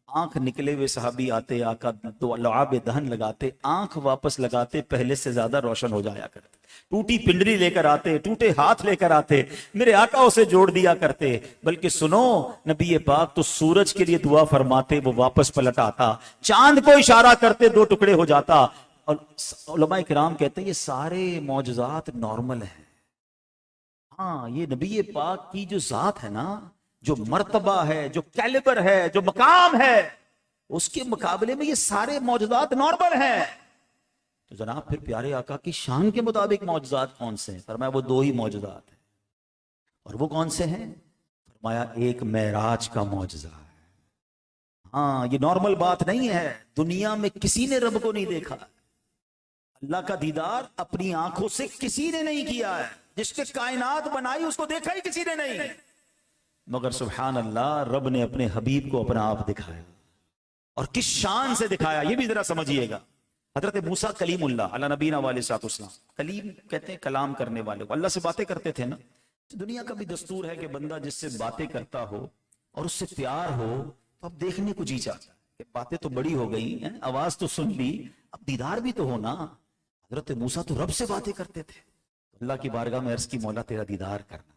[SPEAKER 1] آنکھ نکلے ہوئے صحابی آتے، آقا تو لعاب دہن لگاتے، آنکھ واپس لگاتے پہلے سے زیادہ روشن ہو جایا کرتے، ٹوٹی پنڈری لے کر آتے، ٹوٹے ہاتھ لے کر آتے، میرے آقا اسے جوڑ دیا کرتے۔ بلکہ سنو نبی پاک تو سورج کے لیے دعا فرماتے، وہ واپس پلٹ آتا، چاند کو اشارہ کرتے دو ٹکڑے ہو جاتا۔ اور علماء کرام کہتے ہیں یہ سارے معجزات نارمل ہیں، ہاں یہ نبی پاک کی جو ذات ہے نا، جو مرتبہ ہے، جو کیلیبر ہے، جو مقام ہے، اس کے مقابلے میں یہ سارے معجزات نارمل ہیں۔ تو جناب پھر پیارے آقا کی شان کے مطابق معجزات کون سے ہیں؟ فرمایا وہ دو ہی معجزات ہیں، اور وہ کون سے ہیں؟ فرمایا ایک معراج کا معجزہ ہے۔ ہاں یہ نارمل بات نہیں ہے، دنیا میں کسی نے رب کو نہیں دیکھا، اللہ کا دیدار اپنی آنکھوں سے کسی نے نہیں کیا ہے، جس کے کائنات بنائی اس کو دیکھا ہی کسی نے نہیں، مگر سبحان اللہ رب نے اپنے حبیب کو اپنا آپ دکھایا، اور کس شان سے دکھایا یہ بھی ذرا سمجھیے گا۔ حضرت موسیٰ کلیم اللہ علی نبینا علیہ الصلوۃ والسلام، کلیم کہتے ہیں کلام کرنے والے کو، اللہ سے باتیں کرتے تھے نا۔ دنیا کا بھی دستور ہے کہ بندہ جس سے باتیں کرتا ہو اور اس سے پیار ہو تو اب دیکھنے کو جی چاہتا ہے کہ باتیں تو بڑی ہو گئی ہیں، آواز تو سن لی، اب دیدار بھی تو ہونا۔ حضرت موسیٰ تو رب سے باتیں کرتے تھے، اللہ کی بارگاہ میں عرض کی مولا تیرا دیدار کرنا۔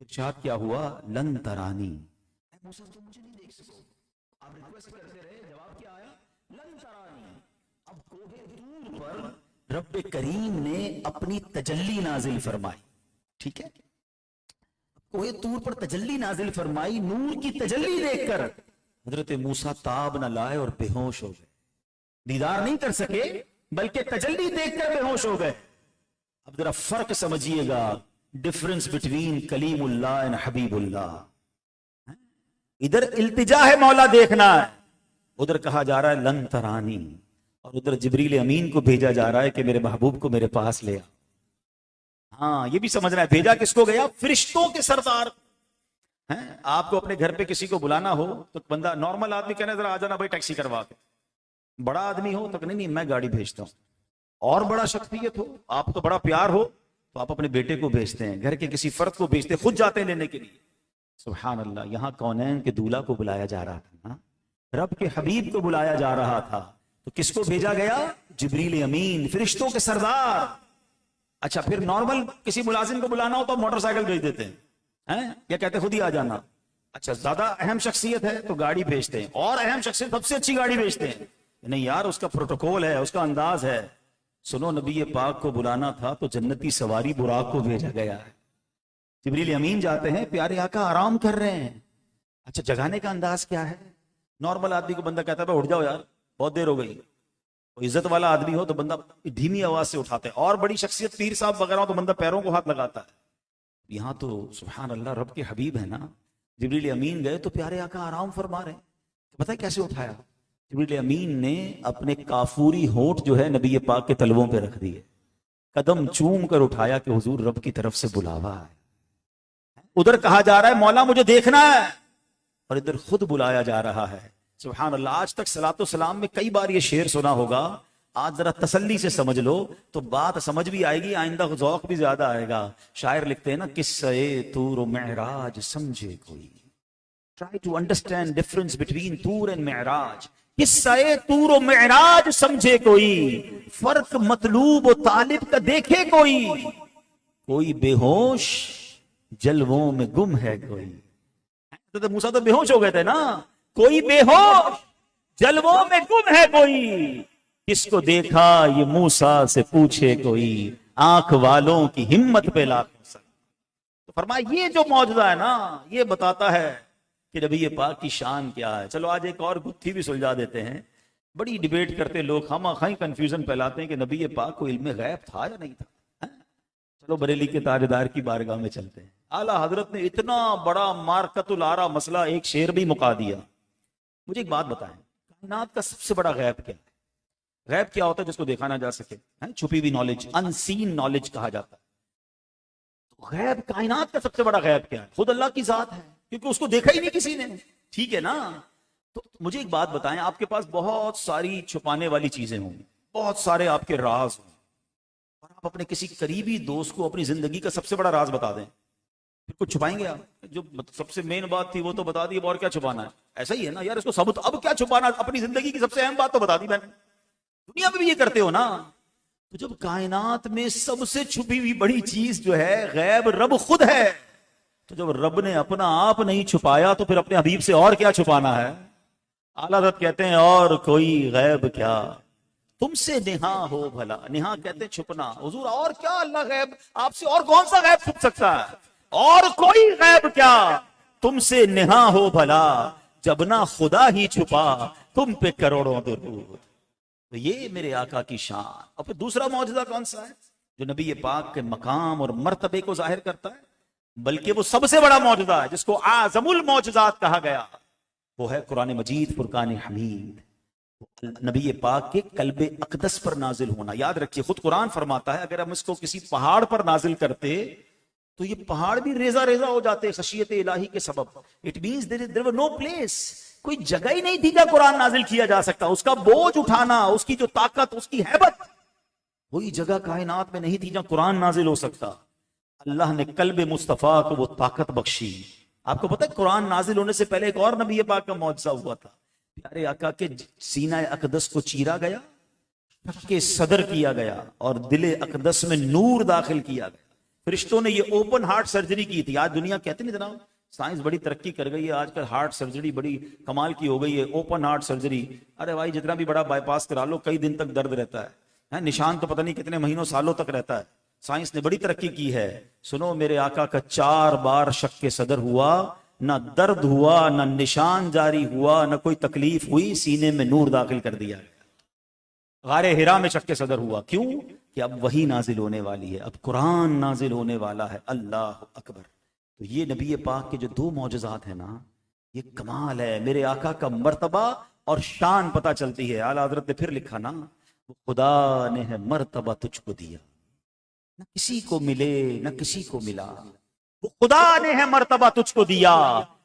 [SPEAKER 1] ارشاد کیا ہوا، لن ترانی، اے موسیٰ تم مجھے نہیں دیکھ سکو، آپ ریکویسٹ کرتے رہے، جواب کیا آیا، لن ترانی۔ اب کوہ طور پر رب کریم نے اپنی تجلی نازل فرمائی، ٹھیک ہے، کوہ طور پر تجلی نازل فرمائی، نور کی تجلی دیکھ کر حضرت موسیٰ تاب نہ لائے اور بے ہوش ہو گئے، دیدار نہیں کر سکے بلکہ تجلی دیکھ کر بے ہوش ہو گئے۔ اب ذرا فرق سمجھیے گا، ڈفرنس بٹوین کلیم اللہ اور حبیب اللہ۔ ادھر التجا ہے مولا دیکھنا ہے، ادھر کہا جا رہا ہے لن ترانی، اور ادھر جبریل امین کو بھیجا جا رہا ہے کہ میرے محبوب کو میرے پاس لے آ۔ ہاں یہ بھی سمجھنا ہے، بھیجا کس کو گیا؟ فرشتوں کے سردار۔ آپ کو اپنے گھر پہ کسی کو بلانا ہو تو بندہ نارمل آدمی کہنا ذرا آ جانا بھائی ٹیکسی کروا کے، بڑا آدمی ہو تو نہیں میں گاڑی بھیجتا ہوں، اور بڑا شخصیت ہو، آپ کو بڑا پیار ہو، تو آپ اپنے بیٹے کو بھیجتے ہیں، گھر کے کسی فرد کو بھیجتے ہیں، خود جاتے ہیں لینے کے لیے. سبحان اللہ. یہاں کونین کے دولہا کو بلایا جا رہا تھا نا، رب کے حبیب کو بلایا جا رہا تھا، تو کس کو بھیجا گیا؟ جبریل امین، فرشتوں کے سردار. اچھا پھر نارمل کسی ملازم کو بلانا ہو تو موٹر سائیکل بھیج دیتے ہیں، یا کہتے خود ہی آ جانا. اچھا زیادہ اہم شخصیت ہے تو گاڑی بھیجتے ہیں، اور اہم شخصیت سب سے اچھی گاڑی بھیجتے ہیں. نہیں یار، اس کا پروٹوکول ہے، اس کا انداز ہے. سنو، نبی پاک کو بلانا تھا تو جنتی سواری براق کو بھیجا گیا ہے. جبریل امین جاتے ہیں، پیارے آقا آرام کر رہے ہیں. اچھا جگانے کا انداز کیا ہے؟ نارمل آدمی کو بندہ کہتا ہے اٹھ جاؤ یار، بہت دیر ہو گئی. کوئی عزت والا آدمی ہو تو بندہ دھیمی آواز سے اٹھاتے ہیں، اور بڑی شخصیت پیر صاحب وغیرہ ہو تو بندہ پیروں کو ہاتھ لگاتا ہے. یہاں تو سبحان اللہ رب کے حبیب ہے نا. جبریل امین گئے تو پیارے آقا آرام فرما رہے ہیں. پتہ ہے کیسے اٹھایا؟ جبریل امین نے اپنے کافوری ہونٹ جو ہے نبی پاک کے تلووں پہ رکھ دیے، قدم چوم کر اٹھایا کہ حضور رب کی طرف سے بلاوا ہے. ادھر کہا جا رہا ہے مولا مجھے دیکھنا ہے، اور ادھر خود بلایا جا رہا ہے. سبحان اللہ. آج تک صلاۃ و سلام میں کئی بار یہ شعر سنا ہوگا، آج ذرا تسلی سے سمجھ لو تو بات سمجھ بھی آئے گی، آئندہ ذوق بھی زیادہ آئے گا. شاعر لکھتے ہیں نا، قصہ طور و معراج سمجھے کوئی. Try to understand difference between طور and معراج. قصہ طور و معراج سمجھے کوئی، فرق مطلوب و طالب کا دیکھے کوئی. کوئی بے ہوش جلووں میں گم ہے کوئی. تو موسیٰ تو بے ہوش ہو گئے تھے نا. کوئی بے ہوش جلووں میں گم ہے کوئی، کس کو دیکھا یہ موسیٰ سے پوچھے کوئی. آنکھ والوں کی ہمت پہ لاکھ مثال. تو فرمایا یہ جو معجزہ ہے نا، یہ بتاتا ہے کہ نبی پاک کی شان کیا ہے. چلو آج ایک اور گتھی بھی سلجھا دیتے ہیں. بڑی ڈیبیٹ کرتے لوگ، خواہ خواہ کنفیوژن پھیلاتے ہیں کہ نبی پاک کو علم غیب تھا یا نہیں تھا. چلو بریلی کے تاجدار کی بارگاہ میں چلتے ہیں. اعلیٰ حضرت نے اتنا بڑا مارکت العرا مسئلہ ایک شعر بھی مکا دیا. مجھے ایک بات بتائیں، کائنات کا سب سے بڑا غیب کیا ہے؟ غیب کیا ہوتا ہے جس کو دیکھا نہ جا سکے؟ چھپی ہوئی نالج، انسین نالج کہا جاتا ہے. غیب، کائنات کا سب سے بڑا غیب کیا ہے؟ خود اللہ کی ذات ہے، کیونکہ اس کو دیکھا ہی نہیں کسی نے. ٹھیک ہے نا؟ تو مجھے ایک بات بتائیں، آپ کے پاس بہت ساری چھپانے والی چیزیں ہوں، بہت سارے آپ کے راز ہوں، اور آپ اپنے کسی قریبی دوست کو اپنی زندگی کا سب سے بڑا راز بتا دیں، پھر کچھ چھپائیں گے آپ؟ جو سب سے مین بات تھی وہ تو بتا دی، اور کیا چھپانا ہے؟ ایسا ہی ہے نا یار، اس کو ثبوت اب کیا چھپانا؟ اپنی زندگی کی سب سے اہم بات تو بتا دی میں نے. دنیا میں بھی یہ کرتے ہو نا. تو جب کائنات میں سب سے چھپی ہوئی بڑی چیز جو ہے غیب رب خود ہے، تو جب رب نے اپنا آپ نہیں چھپایا تو پھر اپنے حبیب سے اور کیا چھپانا ہے؟ اعلیٰ حضرت کہتے ہیں اور کوئی غیب کیا تم سے نہا ہو بھلا. نہا کہتے ہیں چھپنا. حضور اور کیا اللہ غیب آپ سے، اور کون سا غیب چھپ سکتا ہے؟ اور کوئی غیب کیا تم سے نہا ہو بھلا، جب نہ خدا ہی چھپا تم پہ کروڑوں درود. تو یہ میرے آقا کی شان. اور پھر دوسرا معجزہ کون سا ہے جو نبی پاک کے مقام اور مرتبے کو ظاہر کرتا ہے؟ بلکہ وہ سب سے بڑا معجزہ ہے جس کو اعظم المعجزات کہا گیا، وہ ہے قرآن مجید فرقان حمید. نبی پاک کے قلب اقدس پر نازل ہونا. یاد رکھیے خود قرآن فرماتا ہے اگر ہم اس کو کسی پہاڑ پر نازل کرتے تو یہ پہاڑ بھی ریزہ ریزہ ہو جاتے خشیت الہی کے سبب. It means there was no place. کوئی جگہ ہی نہیں تھی جہاں قرآن نازل کیا جا سکتا. اس کا بوجھ اٹھانا، اس کی جو طاقت، اس کی ہیبت، کوئی جگہ کائنات میں نہیں تھی جہاں قرآن نازل ہو سکتا. اللہ نے قلب مصطفیٰ کو وہ طاقت بخشی. آپ کو پتہ ہے قرآن نازل ہونے سے پہلے ایک اور نبی پاک کا معجزہ ہوا تھا. پیارے آقا کے سینہ اقدس کو چیرا گیا، کے صدر کیا گیا، اور دل اقدس میں نور داخل کیا گیا. فرشتوں نے یہ اوپن ہارٹ سرجری کی تھی. آج دنیا کہتے نہیں جناب سائنس بڑی ترقی کر گئی ہے، آج کل ہارٹ سرجری بڑی کمال کی ہو گئی ہے، اوپن ہارٹ سرجری. ارے بھائی جتنا بھی بڑا بائی پاس کرا لو کئی دن تک درد رہتا ہے، نشان تو پتہ نہیں کتنے مہینوں سالوں تک رہتا ہے. سائنس نے بڑی ترقی کی ہے. سنو میرے آقا کا 4 بار شق کے صدر ہوا، نہ درد ہوا، نہ نشان جاری ہوا، نہ کوئی تکلیف ہوئی، سینے میں نور داخل کر دیا گیا. غار ہرا میں شق کے صدر ہوا. کیوں؟ کہ اب وہی نازل ہونے والی ہے، اب قرآن نازل ہونے والا ہے. اللہ اکبر. تو یہ نبی پاک کے جو 2 معجزات ہیں نا، یہ کمال ہے. میرے آقا کا مرتبہ اور شان پتہ چلتی ہے. اعلیٰ حضرت نے پھر لکھا نا، خدا نے ہے مرتبہ تجھ کو دیا، نہ کسی کو ملے نہ کسی کو ملا. وہ خدا نے ہے مرتبہ تجھ کو دیا،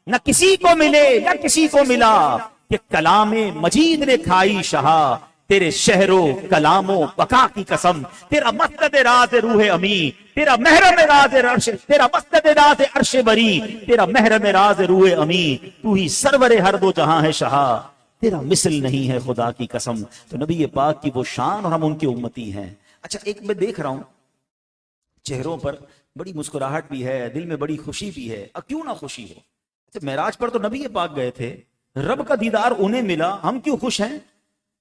[SPEAKER 1] نہ کسی کو ملے نہ کسی کو ملا. کہ کلام مجید نے کھائی شہا، تیرے شہروں کلاموں بقا کی قسم، تیرا مسند راز روح امی، تیرا محرم راز عرش، تیرا مسند راز عرش بری، تیرا محرم راز روح امی، تو ہی سرور ہر دو جہاں ہے شہا، تیرا مثل نہیں ہے خدا کی قسم۔ تو نبی پاک کی وہ شان اور ہم ان کے امتی ہیں۔ اچھا ایک میں دیکھ رہا ہوں چہروں پر بڑی مسکراہٹ بھی ہے، دل میں بڑی خوشی بھی ہے، اب کیوں نہ خوشی ہو؟ اچھا معراج پر تو نبی پاک گئے تھے، رب کا دیدار انہیں ملا، ہم کیوں خوش ہیں؟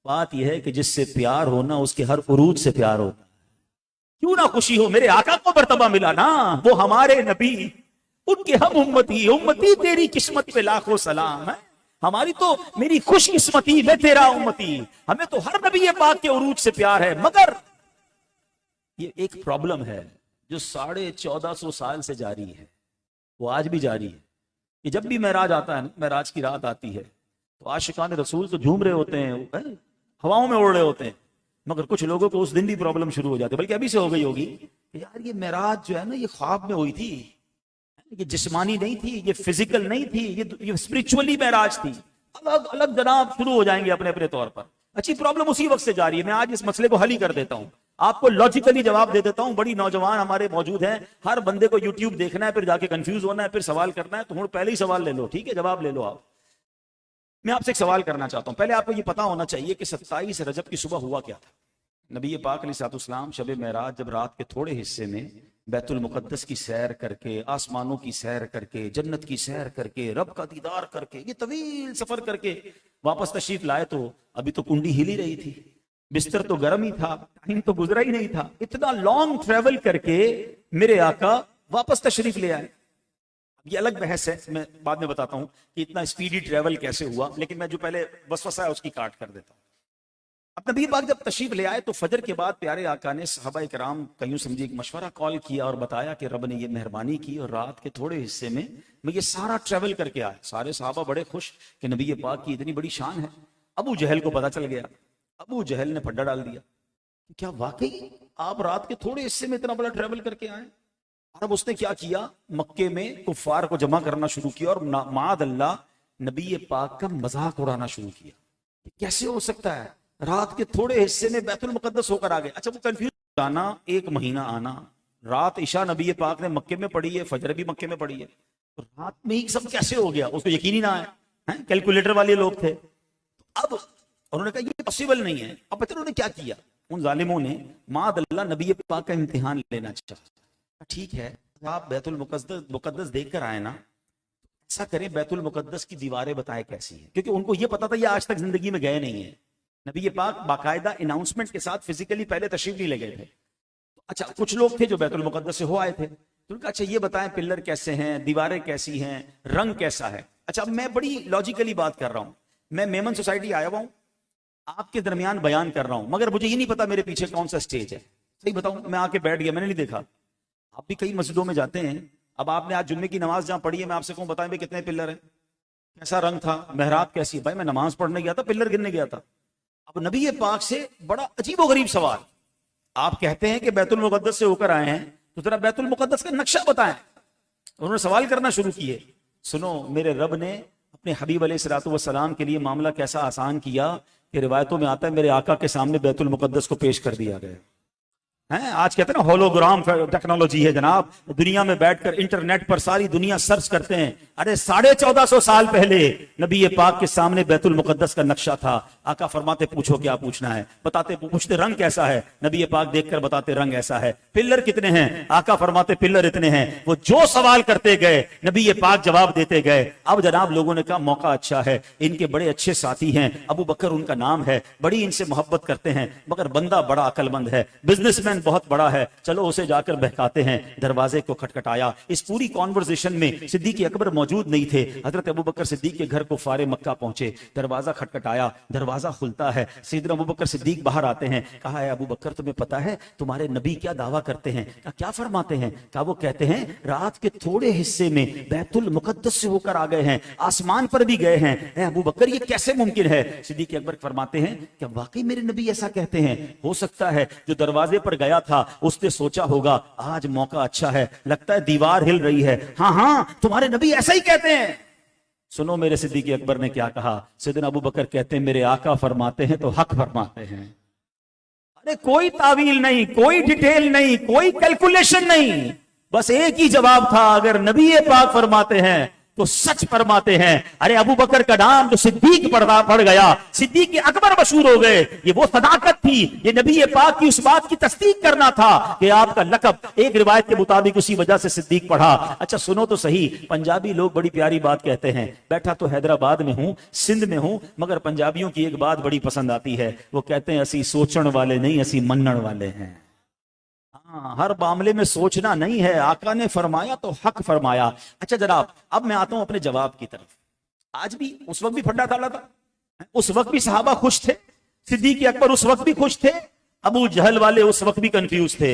[SPEAKER 1] بات یہ ہے کہ جس سے پیار ہونا اس کے ہر عروج سے پیار ہوتا ہے، کیوں نہ خوشی ہو؟ میرے آقا کو مرتبہ ملا نا، وہ ہمارے نبی، ان کے ہم امتی، امتی تیری قسمت پہ لاکھوں سلام ہے، ہماری تو میری خوش قسمتی میں تیرا امتی، ہمیں تو ہر نبی پاک کے عروج سے پیار ہے۔ مگر یہ ایک پرابلم ہے جو 1450 سال سے جاری ہے، وہ آج بھی جاری ہے، کہ جب بھی معراج آتا ہے نا، معراج کی رات آتی ہے تو عاشقان رسول تو جھوم رہے ہوتے ہیں، ہواؤں میں اڑ رہے ہوتے ہیں، مگر کچھ لوگوں کو اس دن بھی پرابلم شروع ہو جاتی ہے، بلکہ ابھی سے ہو گئی ہوگی کہ یار یہ معراج جو ہے نا یہ خواب میں ہوئی تھی، یہ جسمانی نہیں تھی، یہ فزیکل نہیں تھی، یہ اسپرچولی معراج تھی، الگ الگ جناب شروع ہو جائیں گے اپنے اپنے طور پر۔ اچھی پرابلم اسی وقت سے جاری ہے، میں آج اس مسئلے کو حل ہی کر دیتا ہوں، آپ کو لاجیکلی جواب دے دیتا ہوں۔ بڑی نوجوان ہمارے موجود ہیں، ہر بندے کو یوٹیوب دیکھنا ہے، پھر جا کے کنفیوز ہونا ہے، پھر سوال کرنا ہے، تو پہلے ہی سوال لے لو، ٹھیک ہے، جواب لے لو آپ۔ میں آپ سے ایک سوال کرنا چاہتا ہوں، پہلے آپ کو یہ پتا ہونا چاہیے کہ 27 رجب کی صبح ہوا کیا تھا۔ نبی پاک علیہ الصلوۃ والسلام شب معراج جب رات کے تھوڑے حصے میں بیت المقدس کی سیر کر کے، آسمانوں کی سیر کر کے، جنت کی سیر کر کے، رب کا دیدار کر کے، یہ طویل سفر کر کے واپس تشریف لائے تو ابھی تو کنڈی ہل ہی رہی تھی، بستر تو گرم ہی تھا، ٹائم تو گزرا ہی نہیں تھا، اتنا لانگ ٹریول کر کے میرے آقا واپس تشریف لے آئے۔ یہ الگ بحث ہے، میں بعد میں بتاتا ہوں کہ اتنا اسپیڈی ٹریول کیسے ہوا، لیکن میں جو پہلے وسوسہ ہے اس کی کاٹ کر دیتا ہوں۔ اب نبی پاک جب تشریف لے آئے تو فجر کے بعد پیارے آقا نے صحابہ کرام کا یوں سمجھے ایک مشورہ کال کیا اور بتایا کہ رب نے یہ مہربانی کی اور رات کے تھوڑے حصے میں یہ سارا ٹریول کر کے آئے۔ سارے صحابہ بڑے خوش کہ نبی پاک کی اتنی بڑی شان ہے۔ ابو جہل کو پتا چل گیا، ابو جہل نے پھڈا ڈال دیا کہ کیا واقعی آپ رات کے تھوڑے حصے میں اتنا بڑا ٹریول کر کے آئے؟ اور اب اس نے کیا کیا، مکے میں کفار کو جمع کرنا شروع کیا اور معاذ اللہ نبی پاک کا مذاق اڑانا شروع کیا۔ کیسے ہو سکتا ہے رات کے تھوڑے حصے میں بیت المقدس ہو کر آ گئے؟ اچھا وہ کنفیوز جانا، ایک مہینہ آنا، رات عشاء نبی پاک نے مکے میں پڑھی ہے، فجر بھی مکے میں پڑھی ہے، تو رات میں ہی سب کیسے ہو گیا؟ اس کو یقین ہی نہ آیا، کیلکولیٹر والے لوگ تھے۔ اب انہوں نے کہا یہ پاسبل نہیں ہے۔ اب پتہ انہوں نے کیا کیا، ان ظالموں نے معاذ اللہ نبی پاک کا امتحان لینا چاہا۔ ٹھیک ہے آپ بیت المقدس دیکھ کر آئے نا، ایسا کریں بیت المقدس کی دیواریں بتائیں کیسی ہیں، کیونکہ ان کو یہ پتا تھا یہ آج تک زندگی میں گئے نہیں ہیں۔ نبی پاک باقاعدہ اناؤنسمنٹ کے ساتھ فزیکلی پہلے تشریف نہیں لے گئے تھے۔ اچھا کچھ لوگ تھے جو بیت المقدس سے ہو آئے تھے، تو ان کا اچھا یہ بتائیں پلر کیسے ہیں، دیواریں کیسی ہیں، رنگ کیسا ہے۔ اچھا اب میں بڑی لاجیکلی بات کر رہا ہوں، میں میمن سوسائٹی آیا ہوا ہوں، آپ کے درمیان بیان کر رہا ہوں، مگر مجھے یہ نہیں پتا میرے پیچھے کون سا سٹیج ہے۔ صحیح بتاؤں، میں آ کے بیٹھ گیا، میں نے نہیں دیکھا۔ آپ بھی کئی مسجدوں میں جاتے ہیں، اب آپ نے آج جمعے کی نماز جہاں پڑھی ہے، میں آپ سے کہوں بتائیں بھائی کتنے پلر ہیں، کیسا رنگ تھا، محراب کیسی؟ بھائی میں نماز پڑھنے گیا تھا، پلر گننے گیا تھا۔ اب نبی پاک سے بڑا عجیب و غریب سوال، آپ کہتے ہیں کہ بیت المقدس سے ہو کر آئے ہیں، تو ذرا بیت المقدس کا نقشہ بتائیں۔ انہوں نے سوال کرنا شروع کیے۔ سنو، میرے رب نے اپنے حبیب علیہ الصلوۃ والسلام کے لیے معاملہ کیسا آسان کیا کہ روایتوں میں آتا ہے میرے آقا کے سامنے بیت المقدس کو پیش کر دیا گیا۔ آج کہتے ہیں نا ہولوگرام ٹیکنالوجی ہے جناب، دنیا میں بیٹھ کر انٹرنیٹ پر ساری دنیا سرچ کرتے ہیں۔ ارے 1450 سال پہلے نبی پاک کے سامنے بیت المقدس کا نقشہ تھا۔ آقا فرماتے پوچھو کیا پوچھنا ہے، بتاتے پوچھتے رنگ کیسا ہے، نبی پاک دیکھ کر بتاتے رنگ ایسا ہے۔ پلر کتنے ہیں، آقا فرماتے پلر اتنے ہیں۔ وہ جو سوال کرتے گئے نبی پاک جواب دیتے گئے۔ اب جناب لوگوں نے کہا موقع اچھا ہے، ان کے بڑے اچھے ساتھی ہیں، ابو بکر ان کا نام ہے، بڑی ان سے محبت کرتے ہیں، مگر بندہ بڑا عقل مند ہے، بزنس مین بہت بڑا ہے، چلو اسے جا کر بہکاتے ہیں۔ دروازے کو کھٹکھٹایا۔ اس پوری کانورسیشن میں صدیق اکبر موجود نہیں تھے، حضرت ابوبکر صدیق کے گھر کو فارے مکہ پہنچے، دروازہ کھٹکھٹایا، دروازہ کھلتا ہے، سیدنا ابوبکر صدیق باہر آتے ہیں۔ کہا ہے ابوبکر تمہیں پتا ہے تمہارے نبی کیا دعویٰ کرتے ہیں؟ کہا کیا فرماتے ہیں؟ کہا وہ کہتے ہیں رات کے تھوڑے حصے میں بیت المقدس سے ہو کر آ گئے ہیں، آسمان پر بھی گئے ہیں۔ اے ابوبکر یہ کیسے ممکن ہے؟ صدیق اکبر فرماتے ہیں کہ واقعی میرے نبی ایسا کہتے ہیں؟ ہو سکتا ہے جو دروازے پر گیا تھا اس نے سوچا ہوگا آج موقع اچھا ہے، لگتا ہے دیوار ہل رہی ہے، ہاں ہاں تمہارے نبی ایسا ہی کہتے ہیں۔ سنو میرے صدیق اکبر نے کیا کہا. سیدنا ابو بکر کہتے ہیں میرے آقا فرماتے ہیں تو حق فرماتے ہیں. ارے کوئی تعویل نہیں, کوئی ڈیٹیل نہیں, کوئی کیلکولیشن نہیں, بس ایک ہی جواب تھا, اگر نبی پاک فرماتے ہیں تو سچ فرماتے ہیں. ارے ابو بکر کا نام جو صدیق پڑ گیا, صدیق اکبر مشہور ہو گئے, یہ وہ صداقت تھی, یہ نبی پاک کی اس بات کی تصدیق کرنا تھا کہ آپ کا لقب ایک روایت کے مطابق اسی وجہ سے صدیق پڑھا. اچھا سنو تو صحیح, پنجابی لوگ بڑی پیاری بات کہتے ہیں. بیٹھا تو حیدرآباد میں ہوں, سندھ میں ہوں, مگر پنجابیوں کی ایک بات بڑی پسند آتی ہے. وہ کہتے ہیں اسی سوچن والے نہیں, اسی منن والے ہیں. ہر معاملے میں سوچنا نہیں ہے, آقا نے فرمایا تو حق فرمایا. اچھا جناب, اب میں آتا ہوں اپنے جواب کی طرف. آج بھی, اس وقت بھی پھڈا ڈالا تھا, اس وقت بھی صحابہ خوش تھے, صدیق اکبر اس وقت بھی خوش تھے, ابو جہل والے اس وقت بھی کنفیوز تھے.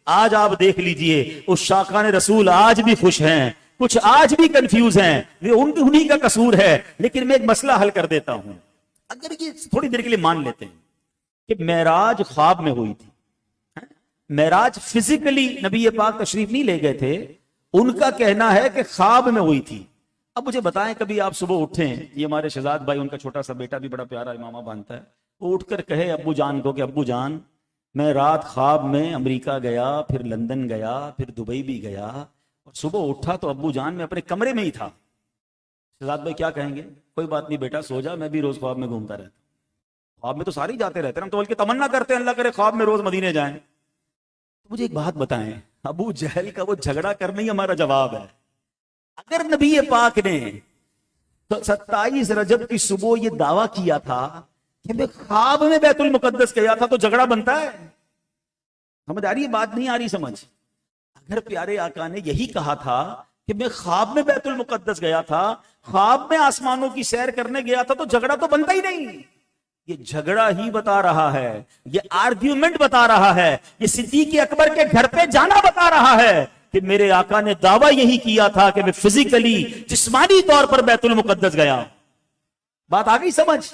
[SPEAKER 1] آج آپ دیکھ لیجئے, اس شاقان رسول آج بھی خوش ہیں, کچھ آج بھی کنفیوز ہیں, انہی کا قصور ہے. لیکن میں ایک مسئلہ حل کر دیتا ہوں. اگر یہ تھوڑی دیر کے لیے مان لیتے ہیں کہ معراج خواب میں ہوئی تھی, معراج فزیکلی نبی پاک تشریف نہیں لے گئے تھے, ان کا کہنا ہے کہ خواب میں ہوئی تھی. اب مجھے بتائیں, کبھی آپ صبح اٹھیں, یہ ہمارے شہزاد بھائی, ان کا چھوٹا سا بیٹا بھی بڑا پیارا امامہ باندھتا ہے, وہ اٹھ کر کہے ابو جان کو کہ ابو جان میں رات خواب میں امریکہ گیا, پھر لندن گیا, پھر دبئی بھی گیا, اور صبح اٹھا تو ابو جان میں اپنے کمرے میں ہی تھا. شہزاد بھائی کیا کہیں گے؟ کوئی بات نہیں بیٹا, سو جا, میں بھی روز خواب میں گھومتا رہتا ہوں. خواب میں تو سارے جاتے رہتے ہیں, ہم تو بلکہ تمنا کرتے ہیں اللہ کرے خواب میں روز مدینے جائیں. مجھے ایک بات بتائیں, ابو جہل کا وہ جھگڑا کرنا ہی ہمارا جواب ہے. اگر نبی پاک نے 27 رجب کی صبح یہ دعویٰ کیا تھا کہ میں خواب میں بیت المقدس گیا تھا, تو جھگڑا بنتا ہے. سمجھ آ رہی ہے بات, نہیں آ رہی سمجھ؟ اگر پیارے آقا نے یہی کہا تھا کہ میں خواب میں بیت المقدس گیا تھا, خواب میں آسمانوں کی سیر کرنے گیا تھا, تو جھگڑا تو بنتا ہی نہیں. یہ جھگڑا ہی بتا رہا ہے, یہ آرگیومنٹ بتا رہا ہے, یہ صدیق اکبر کے گھر پہ جانا بتا رہا ہے کہ میرے آقا نے دعویٰ یہی کیا تھا کہ میں فزیکلی, جسمانی طور پر بیت المقدس گیا. بات آ گئی سمجھ؟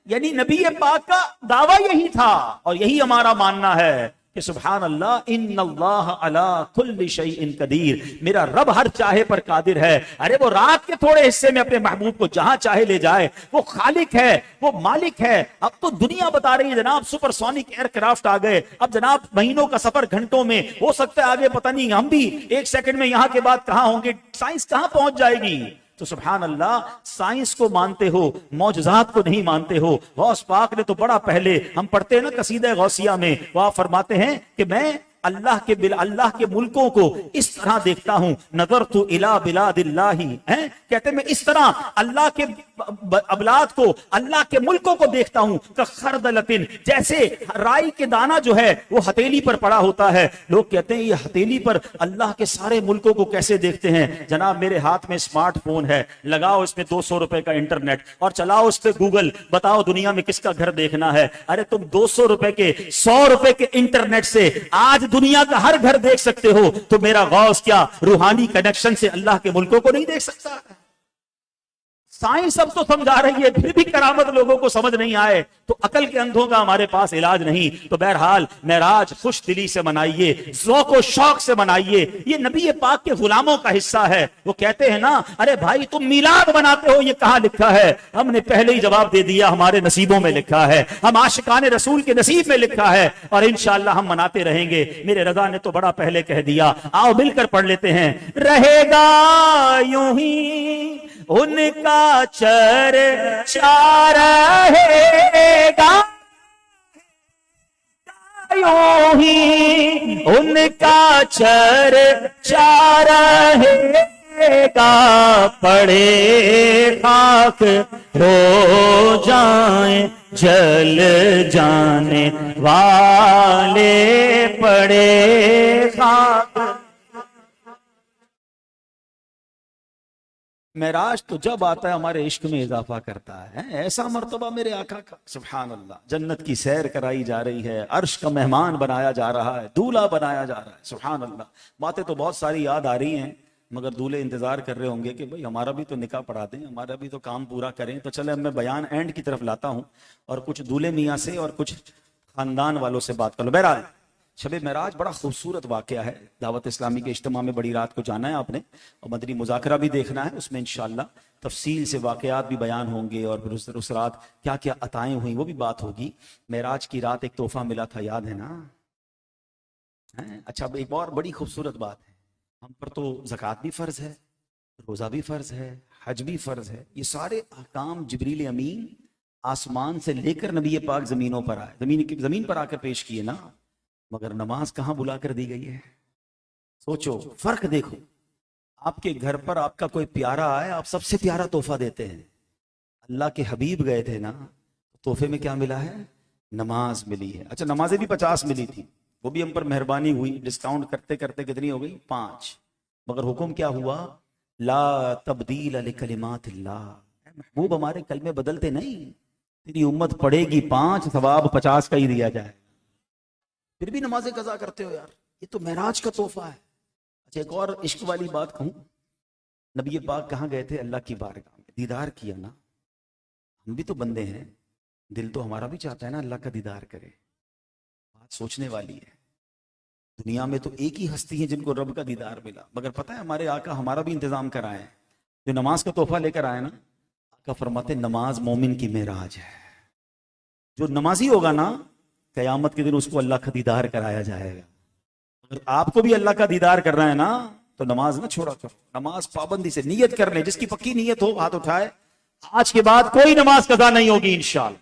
[SPEAKER 1] یعنی نبی پاک کا دعویٰ یہی تھا, اور یہی ہمارا ماننا ہے کہ سبحان اللہ, ان اللہ علی کل شیء قدیر, میرا رب ہر چاہے پر قادر ہے. ارے وہ رات کے تھوڑے حصے میں اپنے محبوب کو جہاں چاہے لے جائے, وہ خالق ہے, وہ مالک ہے. اب تو دنیا بتا رہی ہے جناب سپر سونک ایئر کرافٹ آ گئے, اب جناب مہینوں کا سفر گھنٹوں میں, ہو سکتا ہے آگے پتہ نہیں ہم بھی ایک سیکنڈ میں یہاں کے بعد کہاں ہوں گے, سائنس کہاں پہنچ جائے گی. تو سبحان اللہ, سائنس کو مانتے ہو, معجزات کو نہیں مانتے ہو. غوث پاک نے تو بڑا پہلے, ہم پڑھتے ہیں نا قصیدہ غوثیہ میں, وہ آپ فرماتے ہیں کہ میں اللہ کے ملکوں کو اس طرح دیکھتا ہوں, نظرت الی بلاد اللہ, کہتے ہیں میں اس طرح اللہ کے اولاد کو, اللہ کے ملکوں کو دیکھتا ہوں, کخردلتن, جیسے رائی کے دانہ جو ہے وہ ہتھیلی پر پڑا ہوتا ہے. لوگ کہتے ہیں یہ ہتھیلی پر اللہ کے سارے ملکوں کو کیسے دیکھتے ہیں؟ جناب میرے ہاتھ میں اسمارٹ فون ہے, لگاؤ اس میں 200 روپے کا انٹرنیٹ اور چلاؤ اس پہ گوگل, بتاؤ دنیا میں کس کا گھر دیکھنا ہے. ارے تم 200 روپے کے 100 روپے کے انٹرنیٹ سے آج دنیا کا ہر گھر دیکھ سکتے ہو, تو میرا غوث کیا روحانی کنیکشن سے اللہ کے ملکوں کو نہیں دیکھ سکتا؟ سائنس اب تو سمجھا رہی ہے, پھر بھی کرامت لوگوں کو سمجھ نہیں آئے تو عقل کے اندھوں کا ہمارے پاس علاج نہیں. تو بہرحال معراج خوش دلی سے منائیے, ذوق و شوق سے منائیے, یہ نبی پاک کے غلاموں کا حصہ ہے. وہ کہتے ہیں نا, ارے بھائی تم میلاد مناتے ہو, یہ کہاں لکھا ہے؟ ہم نے پہلے ہی جواب دے دیا, ہمارے نصیبوں میں لکھا ہے, ہم عاشقان رسول کے نصیب میں لکھا ہے, اور انشاءاللہ ہم مناتے رہیں گے. میرے رضا نے تو بڑا پہلے کہہ دیا, آؤ مل کر پڑھ لیتے ہیں. رہے گا یوں ہی ان کا چرچا رہے گا, یوں ہی ان کا چرچا رہے گا, پڑے خاک ہو جائیں جل جانے والے, پڑے خاک. معراج تو جب آتا ہے ہمارے عشق میں اضافہ کرتا ہے, ایسا مرتبہ میرے آقا کا, سبحان اللہ. جنت کی سیر کرائی جا رہی ہے, عرش کا مہمان بنایا جا رہا ہے, دولہا بنایا جا رہا ہے, سبحان اللہ. باتیں تو بہت ساری یاد آ رہی ہیں, مگر دولہے انتظار کر رہے ہوں گے کہ بھئی ہمارا بھی تو نکاح پڑھا دیں, ہمارا بھی تو کام پورا کریں. تو چلے اب میں بیان اینڈ کی طرف لاتا ہوں, اور کچھ دولہے میاں سے اور کچھ خاندان والوں سے بات کر لو. بہرحال شب معراج بڑا خوبصورت واقعہ ہے. دعوت اسلامی کے اجتماع میں بڑی رات کو جانا ہے آپ نے, اور مدنی مذاکرہ بھی دیکھنا ہے. اس میں انشاءاللہ تفصیل سے واقعات بھی بیان ہوں گے, اور پھر اس رات کیا کیا عطائیں ہوئیں وہ بھی بات ہوگی. معراج کی رات ایک تحفہ ملا تھا, یاد ہے نا؟ اچھا, ایک اور بڑی خوبصورت بات ہے, ہم پر تو زکوٰۃ بھی فرض ہے, روزہ بھی فرض ہے, حج بھی فرض ہے. یہ سارے احکام جبریل امین آسمان سے لے کر نبی پاک زمینوں پر آئے, زمین پر آ کر پیش کیے نا. مگر نماز کہاں بلا کر دی گئی ہے؟ سوچو, فرق دیکھو. آپ کے گھر پر آپ کا کوئی پیارا آئے, آپ سب سے پیارا تحفہ دیتے ہیں. اللہ کے حبیب گئے تھے نا, تحفے میں کیا ملا ہے؟ نماز ملی ہے. اچھا, نمازیں بھی 50 ملی تھی, وہ بھی ہم پر مہربانی ہوئی, ڈسکاؤنٹ کرتے کرتے کتنی ہو گئی؟ 5. مگر حکم کیا ہوا؟ لا تبدیل لکلمات اللہ. محبوب ہمارے کلمے بدلتے نہیں, تیری امت پڑھے گی 5, ثواب 50 کا ہی دیا جائے, پھر بھی نمازیں قضا کرتے ہو یار. یہ تو معراج کا تحفہ ہے. اچھا, ایک اور عشق والی بات کہوں, نبی پاک کہاں گئے تھے؟ اللہ کی بارگاہ میں دیدار کیا نا. ہم بھی تو بندے ہیں, دل تو ہمارا بھی چاہتا ہے نا اللہ کا دیدار کرے. بات سوچنے والی ہے. دنیا میں تو ایک ہی ہستی ہے جن کو رب کا دیدار ملا, مگر پتہ ہے ہمارے آقا ہمارا بھی انتظام کرائے ہیں. جو نماز کا تحفہ لے کر آئے نا, آقا فرماتے نماز مومن کی معراج ہے. جو نمازی ہوگا نا, قیامت کے دن اس کو اللہ کا دیدار کرایا جائے گا. اگر آپ کو بھی اللہ کا دیدار کرنا ہے نا, تو نماز نہ چھوڑا کرو. نماز پابندی سے نیت کر لیں, جس کی پکی نیت ہو ہاتھ اٹھائے. آج کے بعد کوئی نماز قضا نہیں ہوگی انشاءاللہ.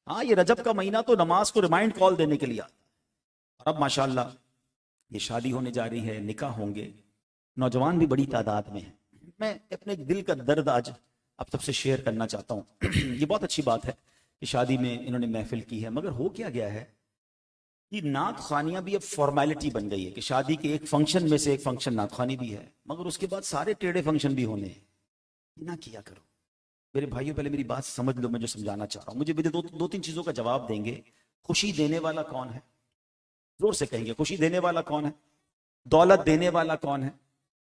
[SPEAKER 1] ہاں, یہ رجب کا مہینہ تو نماز کو ریمائنڈ کال دینے کے لیے آتا ہے. اور اب ماشاءاللہ یہ شادی ہونے جا رہی ہے, نکاح ہوں گے, نوجوان بھی بڑی تعداد میں ہیں. میں اپنے دل کا درد آج آپ سب سے شیئر کرنا چاہتا ہوں. یہ بہت اچھی بات ہے کہ شادی میں انہوں نے محفل کی ہے, مگر ہو کیا گیا ہے, یہ نعت خوانیاں بھی اب فارمیلٹی بن گئی ہے کہ شادی کے ایک فنکشن میں سے ایک فنکشن نعت خوانی بھی ہے, مگر اس کے بعد سارے ٹیڑے فنکشن بھی ہونے ہیں. یہ نہ کیا کرو میرے بھائیوں. پہلے میری بات سمجھ لو, میں جو سمجھانا چاہ رہا ہوں. مجھے دو تین چیزوں کا جواب دیں گے. خوشی دینے والا کون ہے؟ زور سے کہیں گے. خوشی دینے والا کون ہے؟ دولت دینے والا کون ہے؟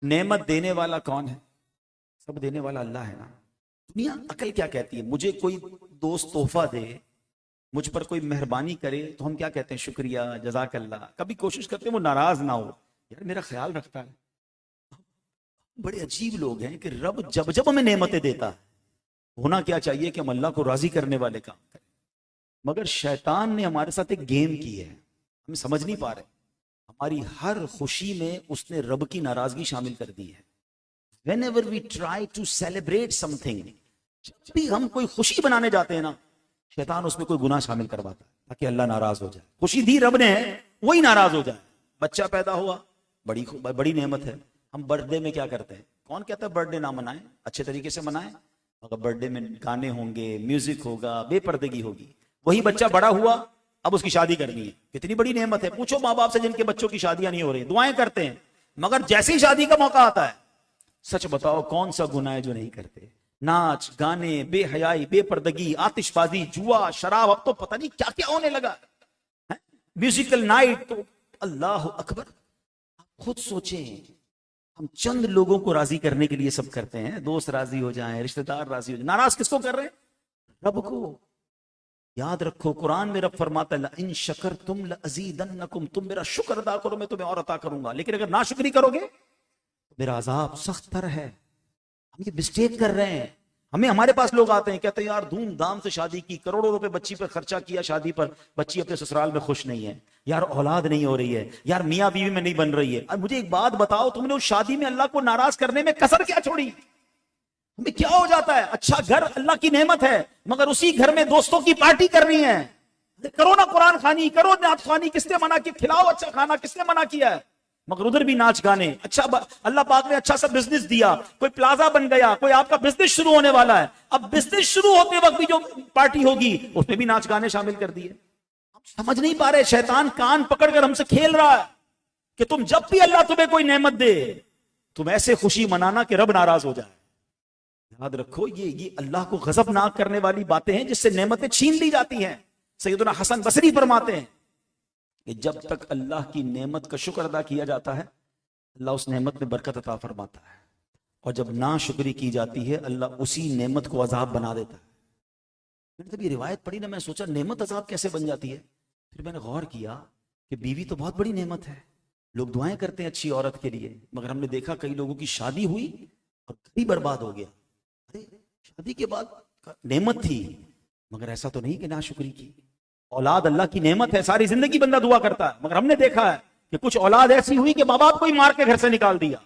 [SPEAKER 1] نعمت دینے والا کون ہے؟ سب دینے والا اللہ ہے نا. دنیا عقل کیا کہتی ہے؟ مجھے کوئی دوست تحفہ دے, مجھ پر کوئی مہربانی کرے, تو ہم کیا کہتے ہیں؟ شکریہ, جزاک اللہ. کبھی کوشش کرتے ہیں وہ ناراض نہ ہو, یار میرا خیال رکھتا ہے. بڑے عجیب لوگ ہیں کہ رب جب ہمیں نعمتیں دیتا ہے, ہونا کیا چاہیے کہ ہم اللہ کو راضی کرنے والے کام کریں. مگر شیطان نے ہمارے ساتھ ایک گیم کی ہے, ہم سمجھ نہیں پا رہے. ہماری ہر خوشی میں اس نے رب کی ناراضگی شامل کر دی ہے. Whenever we try to celebrate something, جب بھی ہم کوئی خوشی بنانے جاتے ہیں نا, شیطان اس میں کوئی گناہ شامل کرواتا ہے تاکہ اللہ ناراض ہو جائے. خوشی دی رب نے ہے, وہی ناراض ہو جائے. بچہ پیدا ہوا, بڑی نعمت ہے. ہم برتھ ڈے میں کیا کرتے ہیں؟ کون کہتا ہے برتھ ڈے نہ منائیں؟ اچھے طریقے سے منائیں. مگر برتھ ڈے میں گانے ہوں گے, میوزک ہوگا, بے پردگی ہوگی. وہی بچہ بڑا ہوا, اب اس کی شادی کرنی ہے. کتنی بڑی نعمت ہے. پوچھو ماں باپ سے جن کے بچوں کی شادیاں نہیں ہو رہی, دعائیں کرتے ہیں, مگر جیسے ہی شادی کا موقع آتا ہے, سچ بتاؤ کون سا گناہ ہے جو نہیں کرتے؟ ناچ گانے, بے حیائی, بے پردگی, آتش بازی, جوا, شراب, اب تو پتہ نہیں کیا کیا ہونے لگا. میوزیکل نائٹ, تو اللہ اکبر. آپ خود سوچیں, ہم چند لوگوں کو راضی کرنے کے لیے سب کرتے ہیں. دوست راضی ہو جائیں, رشتہ دار راضی ہو جائیں, ناراض کس کو کر رہے ہیں؟ رب کو. یاد رکھو, قرآن میں رب فرماتا ہے لَإِن شَكَرْتُمْ لَأَزِيدَنَّكُمْ, تم میرا شکر ادا کرو میں تمہیں اور عطا کروں گا. لیکن اگر ناشکری کرو گے تو میرا عذاب سخت تر ہے. ہم یہ مسٹیک کر رہے ہیں. ہمارے پاس لوگ آتے ہیں, کہتے ہیں یار دھوم دھام سے شادی کی, کروڑوں روپے بچی پر خرچہ کیا شادی پر, بچی اپنے سسرال میں خوش نہیں ہے, یار اولاد نہیں ہو رہی ہے, یار میاں بیوی میں نہیں بن رہی ہے. اب مجھے ایک بات بتاؤ, تم نے اس شادی میں اللہ کو ناراض کرنے میں کسر کیا چھوڑی؟ ہمیں کیا ہو جاتا ہے؟ اچھا گھر اللہ کی نعمت ہے, مگر اسی گھر میں دوستوں کی پارٹی کرنی ہے. کرو نا قرآن خوانی, کرو نعت خوانی, کس نے منع کی؟ کھلاؤ اچھا کھانا, کس نے منع کیا ہے؟ مگر ادھر بھی ناچ گانے. اچھا اللہ پاک نے اچھا سا بزنس دیا, کوئی پلازا بن گیا, کوئی آپ کا بزنس شروع ہونے والا ہے, اب بزنس شروع ہوتے وقت بھی جو پارٹی ہوگی اس میں بھی ناچ گانے شامل کر دیے. ہم سمجھ نہیں پا رہے, شیطان کان پکڑ کر ہم سے کھیل رہا ہے کہ تم جب بھی اللہ تمہیں کوئی نعمت دے, تم ایسے خوشی منانا کہ رب ناراض ہو جائے. یاد رکھو, یہ اللہ کو غضبناک کرنے والی باتیں ہیں جس سے نعمتیں چھین لی جاتی ہیں. سیدنا حسن بصری فرماتے ہیں کہ جب تک اللہ کی نعمت کا شکر ادا کیا جاتا ہے, اللہ اس نعمت میں برکت عطا فرماتا ہے, اور جب ناشکری کی جاتی ہے اللہ اسی نعمت کو عذاب بنا دیتا ہے. میں نے جب یہ روایت پڑھی نا, میں سوچا نعمت عذاب کیسے بن جاتی ہے. پھر میں نے غور کیا, کہ بیوی تو بہت بڑی نعمت ہے، لوگ دعائیں کرتے ہیں اچھی عورت کے لیے، مگر ہم نے دیکھا کئی لوگوں کی شادی ہوئی اور گھر ہی برباد ہو گیا. ارے شادی کے بعد نعمت تھی، مگر ایسا تو نہیں کہ ناشکری کی. اولاد اللہ کی نعمت ہے، ساری زندگی بندہ دعا کرتا ہے، مگر ہم نے دیکھا ہے کہ کچھ اولاد ایسی ہوئی کہ ماں باپ کو ہی مار کے گھر سے نکال دیا.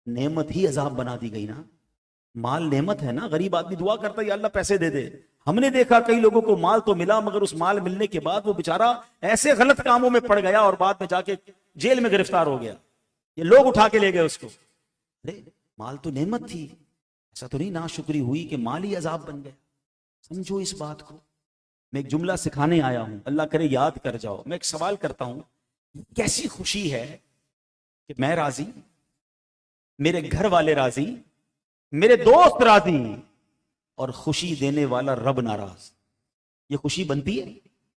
[SPEAKER 1] نعمت ہی عذاب بنا دی گئی نا. مال نعمت ہے نا، غریب آدمی دعا کرتا ہے یا اللہ پیسے دے دے. ہم نے دیکھا کئی لوگوں کو مال تو ملا، مگر اس مال ملنے کے بعد وہ بیچارہ ایسے غلط کاموں میں پڑ گیا اور بعد میں جا کے جیل میں گرفتار ہو گیا. یہ لوگ اٹھا کے لے گئے اس کو. ارے مال تو نعمت تھی، ایسا تو نہیں ناشکری ہوئی کہ مال ہی عذاب بن گیا. سمجھو اس بات کو. میں ایک جملہ سکھانے آیا ہوں، اللہ کرے یاد کر جاؤ. میں ایک سوال کرتا ہوں، کیسی خوشی ہے کہ میں راضی، میرے گھر والے راضی، میرے دوست راضی، اور خوشی دینے والا رب ناراض. یہ خوشی بنتی ہے؟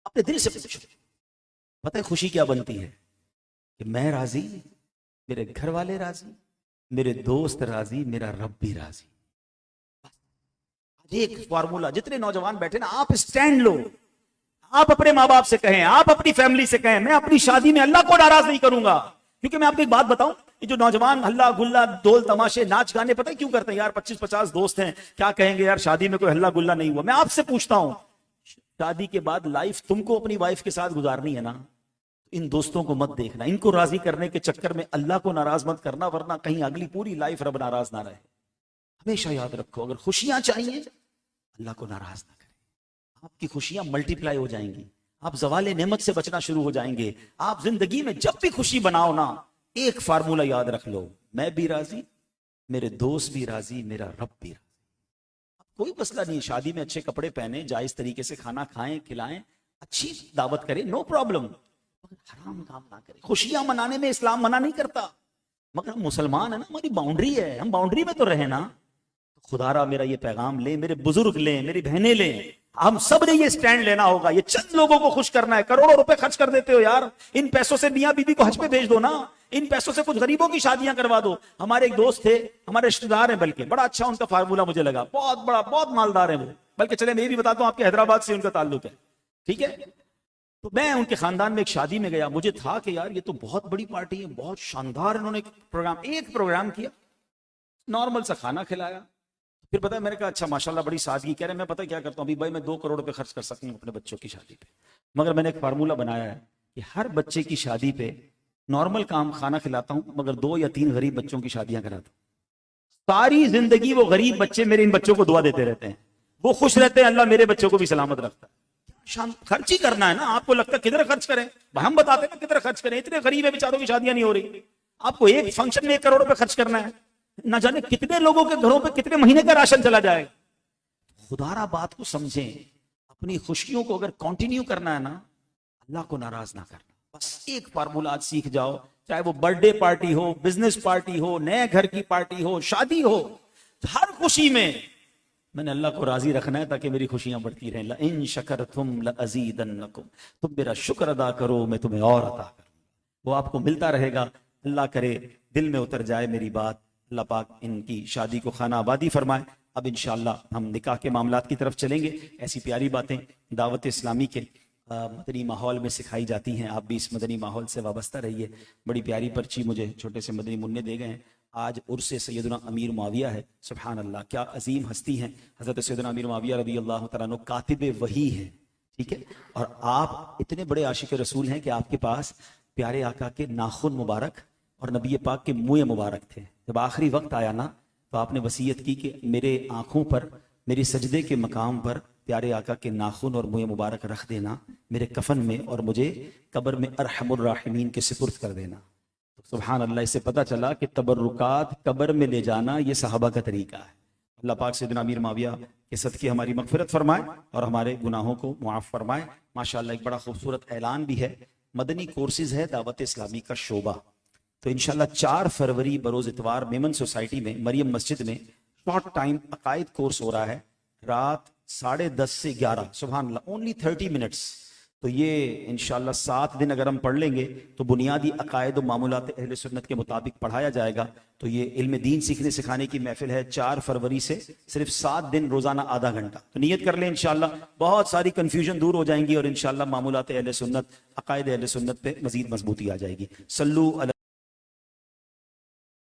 [SPEAKER 1] اپنے دل سے پوچھو. پتہ ہے خوشی کیا بنتی ہے؟ کہ میں راضی، میرے گھر والے راضی، میرے دوست راضی، میرا رب بھی راضی. ایک فارمولا. جتنے نوجوان بیٹھے نا، آپ اسٹینڈ لو. آپ اپنے ماں باپ سے کہیں، آپ اپنی فیملی سے کہیں، میں اپنی شادی میں اللہ کو ناراض نہیں کروں گا. کیونکہ میں آپ کو ایک بات بتاؤں، یہ جو نوجوان ہلا گلا ڈول تماشے ناچ گانے پتہ ہے کیوں کرتے ہیں یار؟ 25-50 دوست ہیں، کیا کہیں گے یار شادی میں کوئی ہلا گلا نہیں ہوا. میں آپ سے پوچھتا ہوں، شادی کے بعد لائف تم کو اپنی وائف کے ساتھ گزارنی ہے نا، ان دوستوں کو مت دیکھنا، ان کو راضی کرنے کے چکر میں اللہ کو ناراض مت کرنا، ورنہ کہیں اگلی پوری لائف رب ناراض نہ رہے. ہمیشہ یاد رکھو، اگر خوشیاں چاہیے اللہ کو ناراض نہ کریں. آپ کی خوشیاں ملٹی پلائی ہو جائیں گی، آپ زوال نعمت سے بچنا شروع ہو جائیں گے. آپ زندگی میں جب بھی خوشی بناؤ نا، ایک فارمولا یاد رکھ لو، میں بھی راضی، میرے دوست بھی راضی، میرا رب بھی راضی. کوئی مسئلہ نہیں، شادی میں اچھے کپڑے پہنے، جائز طریقے سے کھانا کھائیں کھلائیں، اچھی دعوت کریں، نو پرابلم، مگر حرام کام نہ کریں. خوشیاں منانے میں اسلام منع نہیں کرتا، مگر ہم مسلمان ہیں نا، ہماری باؤنڈری ہے، ہم باؤنڈری میں تو رہے نا. خدا را میرا یہ پیغام لیں، میرے بزرگ لیں، میری بہنیں لیں، ہم سب نے یہ سٹینڈ لینا ہوگا. یہ چند لوگوں کو خوش کرنا ہے. کروڑوں روپے خرچ کر دیتے ہو یار، ان پیسوں سے میاں بیوی کو حج پہ بھیج دو نا، ان پیسوں سے کچھ غریبوں کی شادیاں کروا دو. ہمارے ایک دوست تھے، ہمارے رشتے دار ہیں، بلکہ بڑا اچھا ان کا فارمولا مجھے لگا، بہت بڑا، بہت مالدار ہیں وہ. بلکہ چلے میں یہ بھی بتاتا ہوں، آپ کے حیدرآباد سے ان کا تعلق ہے، ٹھیک ہے؟ تو میں ان کے خاندان میں ایک شادی میں گیا، مجھے تھا کہ یار یہ تو بہت بڑی پارٹی ہے، بہت شاندار. انہوں نے ایک پروگرام کیا، نارمل سا کھانا کھلایا. پھر پتا ہے میں نے کہا اچھا ماشاءاللہ بڑی سادگی. کہہ رہے میں پتہ کیا کرتا ہوں ابھی بھائی، میں 2 کروڑ روپے خرچ کر سکتا ہوں اپنے بچوں کی شادی پہ، مگر میں نے ایک فارمولا بنایا ہے کہ ہر بچے کی شادی پہ نارمل کام کھانا کھلاتا ہوں، مگر 2 یا 3 غریب بچوں کی شادیاں کراتا ہوں. ساری زندگی وہ غریب بچے میرے ان بچوں کو دعا دیتے رہتے ہیں، وہ خوش رہتے ہیں، اللہ میرے بچوں کو بھی سلامت رکھتا ہے. خرچ ہی کرنا ہے نا. آپ کو لگتا ہے کدھر خرچ کریں؟ ہم بتاتے ہیں نا کدھر خرچ کریں. اتنے غریب ہیں بیچاروں کی شادیاں نہیں ہو رہی، آپ کو ایک فنکشن میں 1 کروڑ روپے خرچ کرنا ہے، نہ جانے کتنے لوگوں کے گھروں پہ کتنے مہینے کا راشن چلا جائے. خدارا بات کو سمجھیں، اپنی خوشیوں کو اگر کنٹینیو کرنا ہے نا، اللہ کو ناراض نہ کرنا. بس ایک فارمولا آج سیکھ جاؤ، چاہے وہ برتھ ڈے پارٹی ہو، بزنس پارٹی ہو، نئے گھر کی پارٹی ہو، شادی ہو، ہر خوشی میں نے اللہ کو راضی رکھنا ہے تاکہ میری خوشیاں بڑھتی رہیں. لئن شکرتم لازیدنکم، تم میرا شکر ادا کرو میں تمہیں اور عطا کروں. وہ آپ کو ملتا رہے گا. اللہ کرے دل میں اتر جائے میری بات. اللہ پاک ان کی شادی کو خانہ آبادی فرمائے. اب انشاءاللہ ہم نکاح کے معاملات کی طرف چلیں گے. ایسی پیاری باتیں دعوت اسلامی کے مدنی ماحول میں سکھائی جاتی ہیں. آپ بھی اس مدنی ماحول سے وابستہ رہیے. بڑی پیاری پرچی مجھے چھوٹے سے مدنی منع دے گئے ہیں. آج عرس سیدنا امیر معاویہ ہے. سبحان اللہ، کیا عظیم ہستی ہیں حضرت سیدنا امیر معاویہ رضی اللہ تعالیٰ عنہ، کاتب وحی ہے، ٹھیک ہے؟ اور آپ اتنے بڑے عاشق رسول ہیں کہ آپ کے پاس پیارے آقا کے ناخن مبارک اور نبی پاک کے منہ مبارک تھے. جب آخری وقت آیا نا تو آپ نے وصیت کی کہ میرے آنکھوں پر، میری سجدے کے مقام پر پیارے آقا کے ناخن اور منہ مبارک رکھ دینا میرے کفن میں، اور مجھے قبر میں ارحم الراحمین کے سپرد کر دینا. سبحان اللہ. اس سے پتہ چلا کہ تبرکات قبر میں لے جانا یہ صحابہ کا طریقہ ہے. اللہ پاک سیدنا امیر معاویہ کے صدقے ہماری مغفرت فرمائے اور ہمارے گناہوں کو معاف فرمائے. ماشاءاللہ ایک بڑا خوبصورت اعلان بھی ہے. مدنی کورسز ہے دعوت اسلامی کا شعبہ. تو انشاءاللہ 4 فروری بروز اتوار میمن سوسائٹی میں مریم مسجد میں شارٹ ٹائم عقائد کورس ہو رہا ہے، رات 10:30 سے 11. سبحان اللہ، اونلی 30 منٹس. تو یہ انشاءاللہ 7 دن اگر ہم پڑھ لیں گے تو بنیادی عقائد و معمولات اہل سنت کے مطابق پڑھایا جائے گا. تو یہ علم دین سیکھنے سکھانے کی محفل ہے 4 فروری سے صرف 7 دن روزانہ آدھا گھنٹہ. تو نیت کر لیں انشاءاللہ بہت ساری کنفیوژن دور ہو جائیں گی اور انشاءاللہ معمولات اہل سنت عقائد اہل سنت پہ مزید مضبوطی آ جائے گی. صلو علی